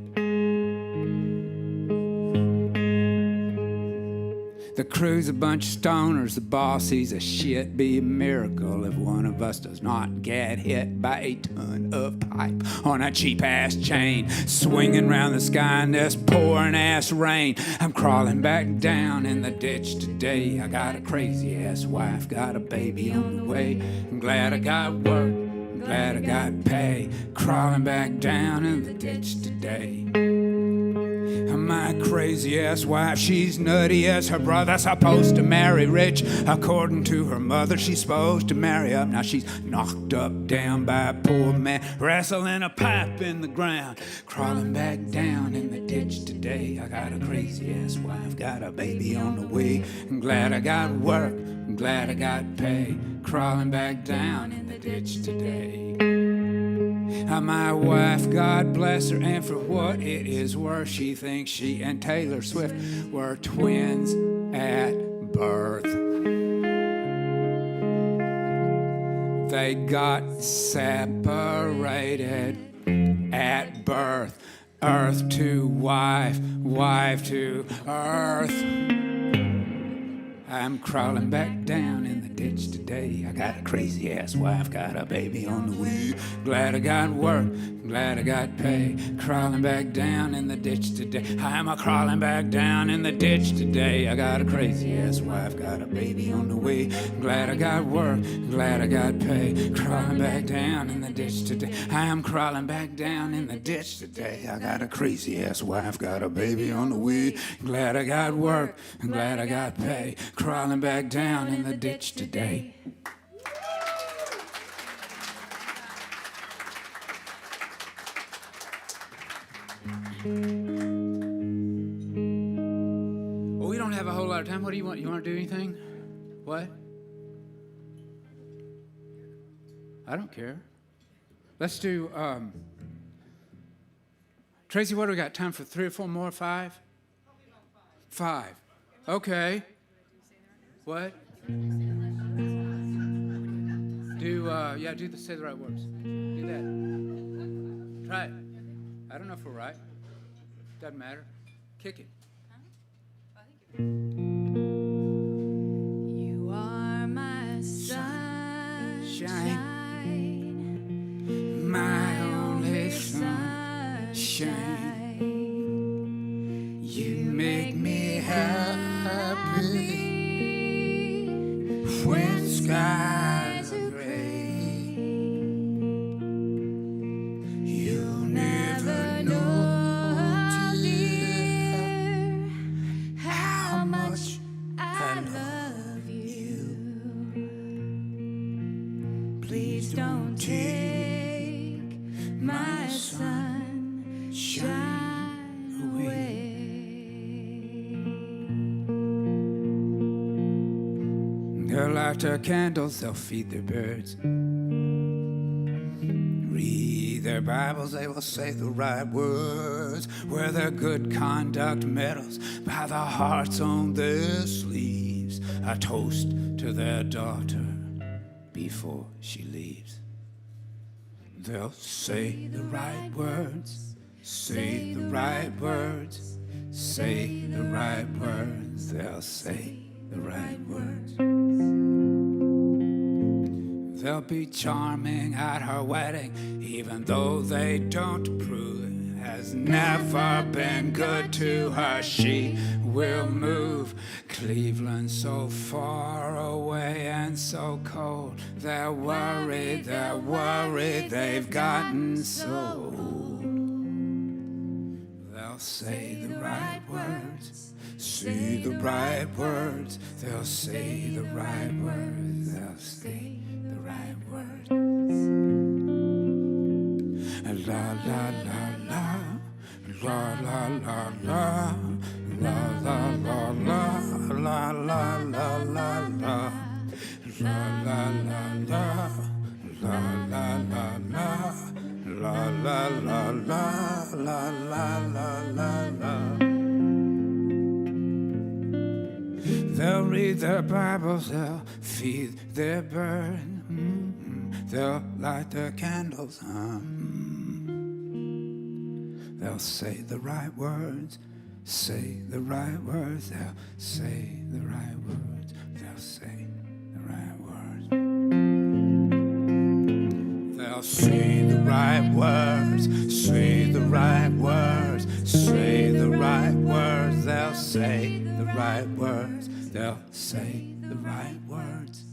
The crew's a bunch of stoners, the boss, he's a shit. Be a miracle if one of us does not get hit by a ton of pipe on a cheap-ass chain, swinging round the sky in this pouring-ass rain. I'm crawling back down in the ditch today. I got a crazy-ass wife, got a baby on the way. I'm glad I got work, I'm glad I got pay. Crawling back down in the ditch today. My crazy-ass wife, she's nutty as her brother. Supposed to marry rich. According to her mother, she's supposed to marry up. Now she's knocked up down by a poor man, wrestling a pipe in the ground. Crawling back down in the ditch today. I got a crazy-ass wife, got a baby on the way. I'm glad I got work, I'm glad I got pay. Crawling back down in the ditch today. My wife, God bless her, and for what it is worth, she thinks she and Taylor Swift were twins at birth. They got separated at birth. Earth to wife, wife to earth. I'm crawling back down in the ditch today. I got a crazy-ass wife, got a baby on the way. Glad I got work, glad I got pay. Crawling back down in the ditch today. I'm a crawling back down in the ditch today. I got a crazy-ass wife, got a baby on the way. Glad I got work, glad I got pay. Crawling back down in the ditch today. I am crawling back down in the ditch today. I got a crazy-ass wife, got a baby on the way. Glad I got work, glad I got pay. Crawling back down in the ditch today. Well, we don't have a whole lot of time. What do you want? You want to do anything? What? I don't care. Let's do, Tracy, what do we got? Time for 3 or 4 more? 5? 5. Okay. What? Do the say the right words. Do that. Try it. I don't know if we're right. Doesn't matter. Kick it. You are my sunshine, my only sunshine. You make me happy when skies are gray. You'll never know, dear, how much I love you. Please don't take my sunshine away. They'll light their candles, they'll feed their birds. Read their Bibles, they will say the right words. Wear their good conduct medals by the hearts on their sleeves. A toast to their daughter before she leaves. They'll say the right words, say the right words, say the right words. They'll say the right words. They'll be charming at her wedding, even though they don't approve. It has never been good to her. She will move Cleveland so far away and so cold. They're worried, they've gotten so old. They'll say the right words, say the right words. They'll say the right words, they'll say the right words. La la la la, la la la la, la la la la, la la la la la, la la la la, la la la la, la la la la, la la la la la. They'll read their Bibles, they'll feed their birds, they'll light their candles, they'll say the right words, say the right words, they'll say the right words, they'll say the right words. They'll say the right words, say the right words, say the right words, they'll say the right words, they'll say the right words,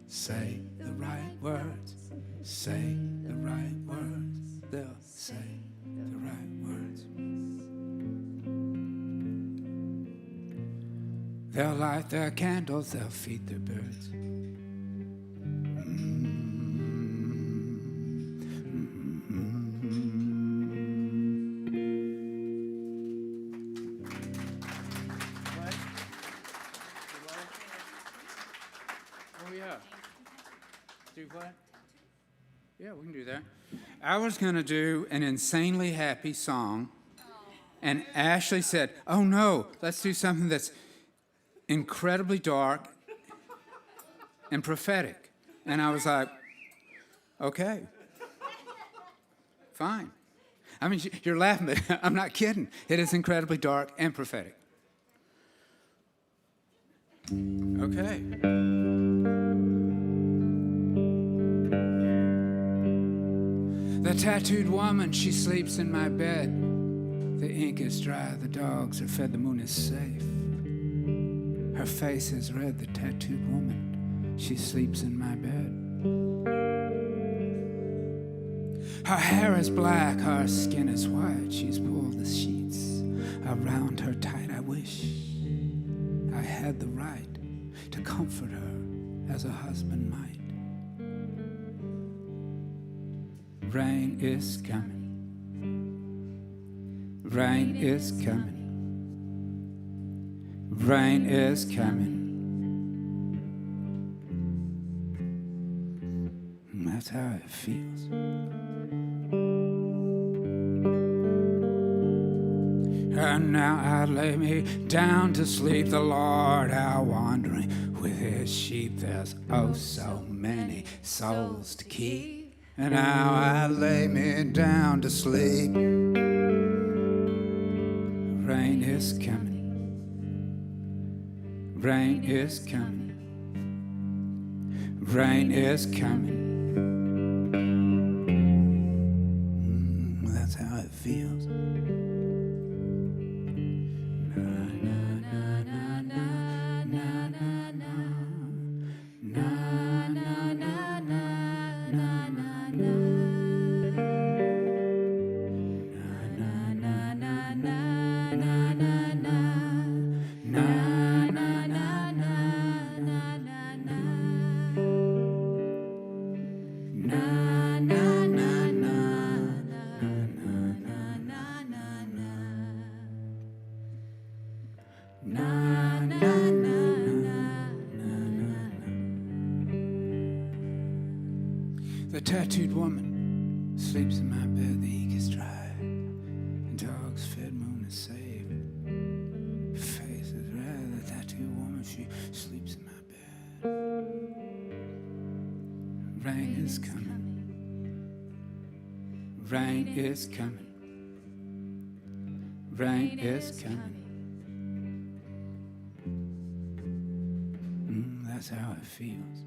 say the right words, say the right words, they'll say the right words. They'll light their candles, they'll feed their birds. Oh yeah. Do what? Yeah, we can do that. I was going to do an insanely happy song, and Ashley said, "Oh no, let's do something that's incredibly dark and prophetic." And I was like, okay, fine. I mean, you're laughing, but I'm not kidding. It is incredibly dark and prophetic. Okay. The tattooed woman, she sleeps in my bed. The ink is dry, the dogs are fed, the moon is safe. Her face is red, the tattooed woman, she sleeps in my bed. Her hair is black, her skin is white. She's pulled the sheets around her tight. I wish I had the right to comfort her as a husband might. Rain is coming. Rain is coming. Rain is coming. That's how it feels. And now I lay me down to sleep. The Lord out wandering with his sheep. There's oh so many souls to keep. And now I lay me down to sleep. Rain is coming. Rain is coming. Rain is coming. That's how it feels. The tattooed woman sleeps in my bed, the ink is dry, and dogs fed, moon is saved. Face is red, the tattooed woman, she sleeps in my bed. Rain is coming. Rain is coming. Rain is coming. That's how it feels.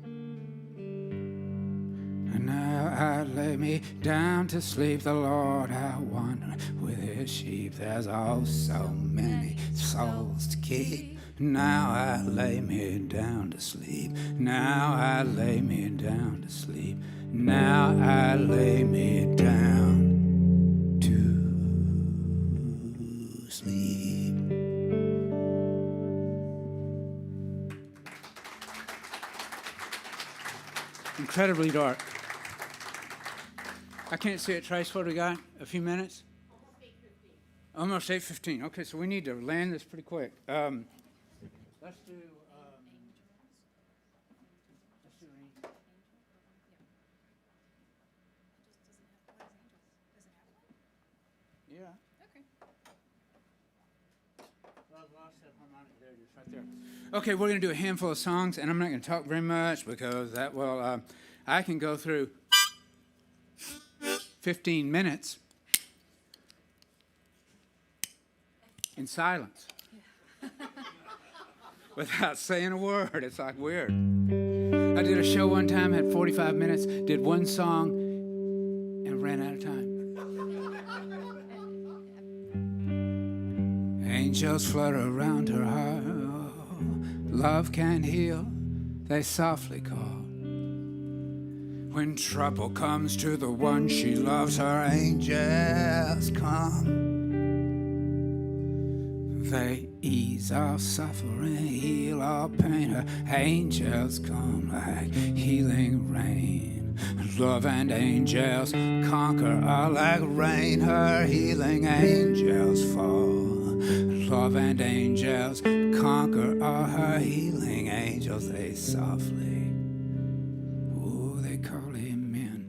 And now I lay me down to sleep. The Lord out wandering with his sheep. There's oh so many souls to keep. Now I lay me down to sleep. Now I lay me down to sleep. Now I lay me down to sleep. Incredibly dark. I can't see it. Trace, what do we got? A few minutes? Almost 8:15. Okay, so we need to land this pretty quick. Let's do Rain. Yeah. Okay. Right there. Okay, we're going to do a handful of songs, and I'm not going to talk very much because that will, I can go through 15 minutes in silence without saying a word. It's like weird. I did a show one time, had 45 minutes, did one song, and ran out of time. Angels flutter around her heart. Love can heal, they softly call. When trouble comes to the one she loves, her angels come. They ease all suffering, heal all pain. Her angels come like healing rain. Love and angels conquer all like rain. Her healing angels fall. Love and angels conquer all. Her healing angels, they softly, oh, they call him in.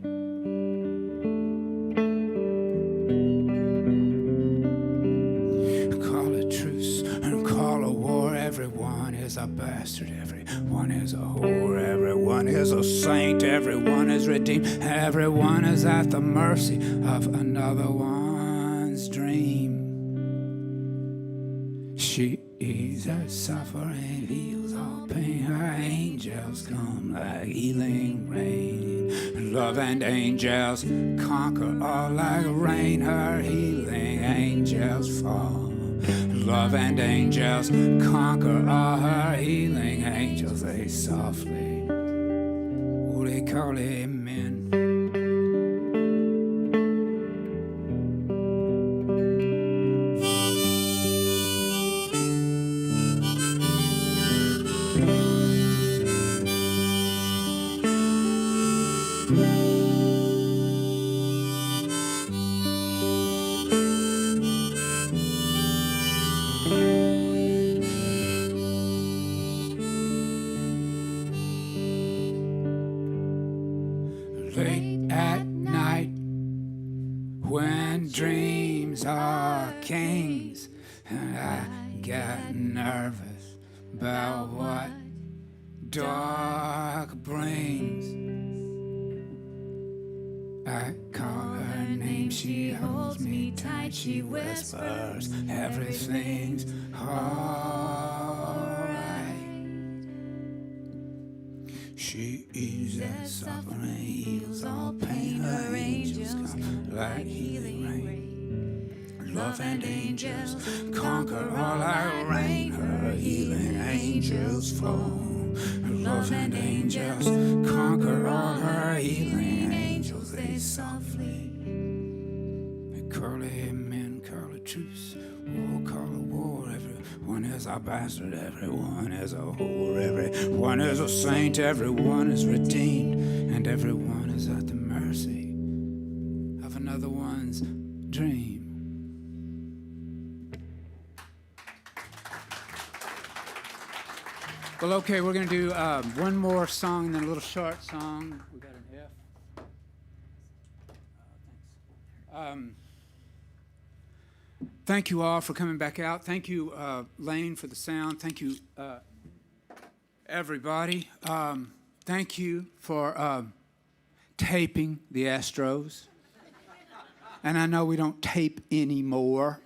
Call a truce and call a war. Everyone is a bastard, everyone is a whore, everyone is a saint, everyone is redeemed, everyone is at the mercy of another one's dream. She eases suffering, heals all pain. Her angels come like healing rain. Love and angels conquer all like rain. Her healing angels fall. Love and angels conquer all. Her healing angels, they softly, oh, they call him men. Late at night, when dreams are kings, and I get nervous about what dark brings. I call her name, she holds me tight, she whispers, everything's alright. She eases suffering, heals all pain. Her angels come like healing rain. Love and angels conquer all like rain. Her healing angels fall. Love and angels conquer all. Her healing angels, they softly, they call him in, call a truce, oh, call a war. Everyone is a bastard, everyone is a whore, everyone is a saint, everyone is redeemed, and everyone is at the mercy of another one's dream. Well, okay, we're going to do one more song and then a little short song. We got an F. Thanks. Thank you all for coming back out. Thank you, Lane, for the sound. Thank you, everybody. Thank you for taping the Astros. And I know we don't tape anymore.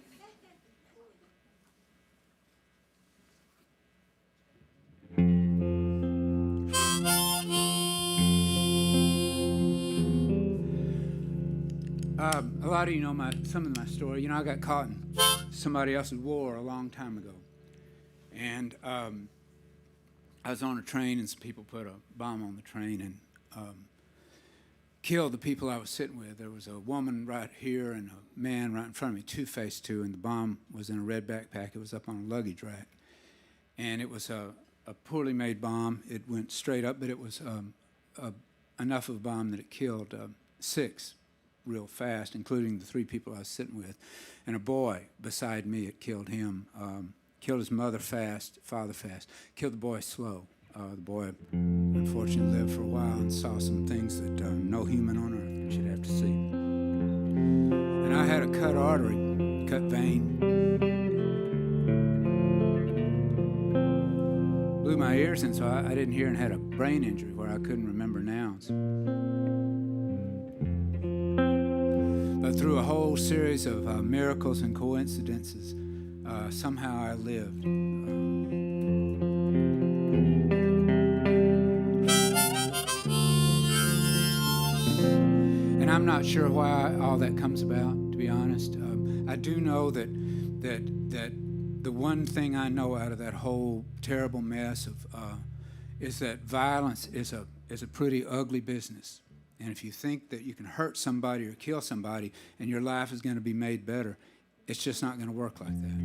A lot of you know some of my story. You know, I got caught in somebody else's war a long time ago. And I was on a train, and some people put a bomb on the train and killed the people I was sitting with. There was a woman right here and a man right in front of me, two-faced two, and the bomb was in a red backpack. It was up on a luggage rack. And it was a poorly made bomb. It went straight up, but it was enough of a bomb that it killed 6 real fast, including the 3 people I was sitting with. And a boy beside me, it killed him. Killed his mother fast, father fast. Killed the boy slow. The boy unfortunately lived for a while and saw some things that no human on earth should have to see. And I had a cut artery, cut vein. Blew my ears in, so I didn't hear, and had a brain injury where I couldn't remember nouns. But through a whole series of miracles and coincidences, somehow I lived. And I'm not sure why all that comes about, to be honest. I do know that the one thing I know out of that whole terrible mess is that violence is a pretty ugly business. And if you think that you can hurt somebody or kill somebody and your life is going to be made better, it's just not going to work like that.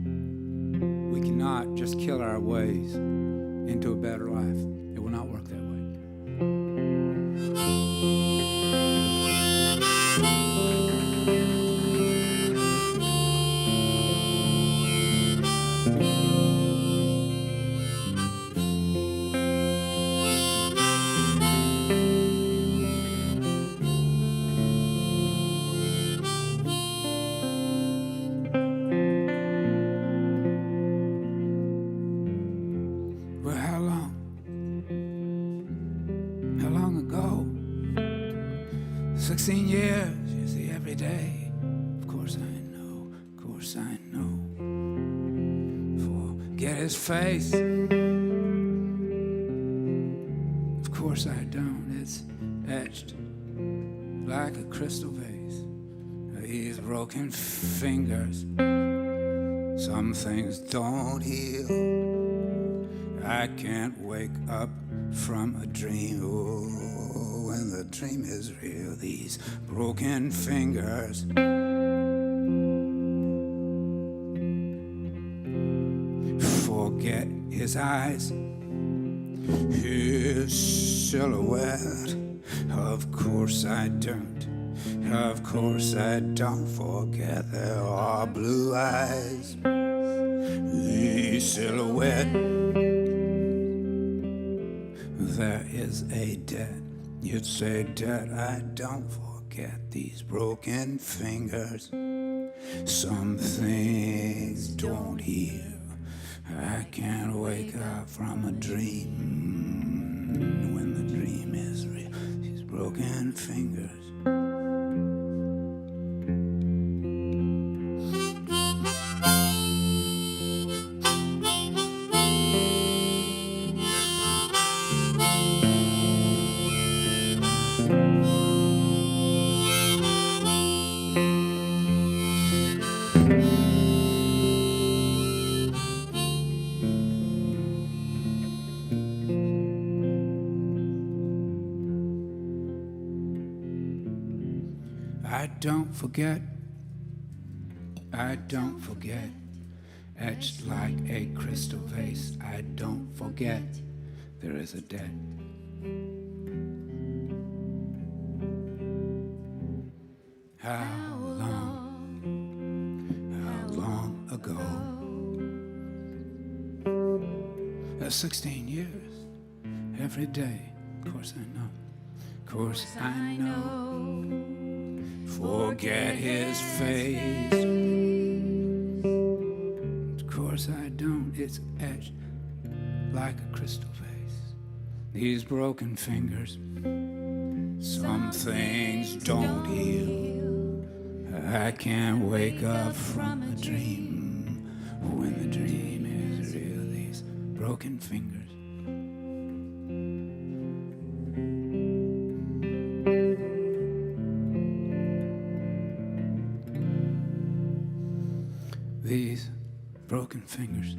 We cannot just kill our ways into a better life. It will not work that way. Well, how long? How long ago? 16 years, you see, every day. Of course I know, of course I know. Forget his face. Of course I don't, it's etched like a crystal vase. These broken fingers, some things don't heal. I can't wake up from a dream. Oh, when the dream is real, these broken fingers. Forget his eyes, his silhouette. Of course I don't, of course I don't forget there are blue eyes. The silhouette. There is a debt, it's a debt I don't forget. These broken fingers, some things don't heal. I can't wake up from a dream when the dream is real. These broken fingers. I don't forget, I don't forget, etched like a crystal vase. I don't forget, there is a debt. How long ago? 16 years, every day. Of course I know, of course I know. Forget his face. Of course I don't, it's etched like a crystal vase. These broken fingers, some things don't heal. I can't wake up from a dream when the dream is real. These broken fingers. broken fingers.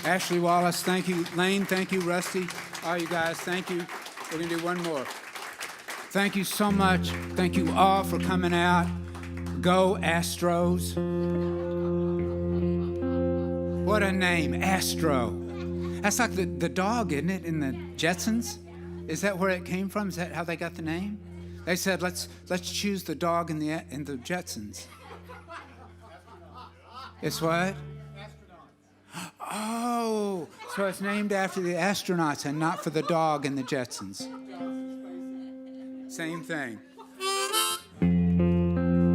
Ashley Wallace, thank you. Lane, thank you. Rusty, all you guys, thank you. We're going to do one more. Thank you so much. Thank you all for coming out. Go Astros. What a name, Astro. That's like the dog, isn't it, in the Jetsons? Is that where it came from? Is that how they got the name? They said, let's choose the dog in the Jetsons. It's what? Oh, so it's named after the astronauts and not for the dog in the Jetsons. Same thing.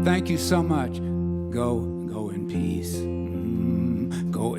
Thank you so much. Go in peace.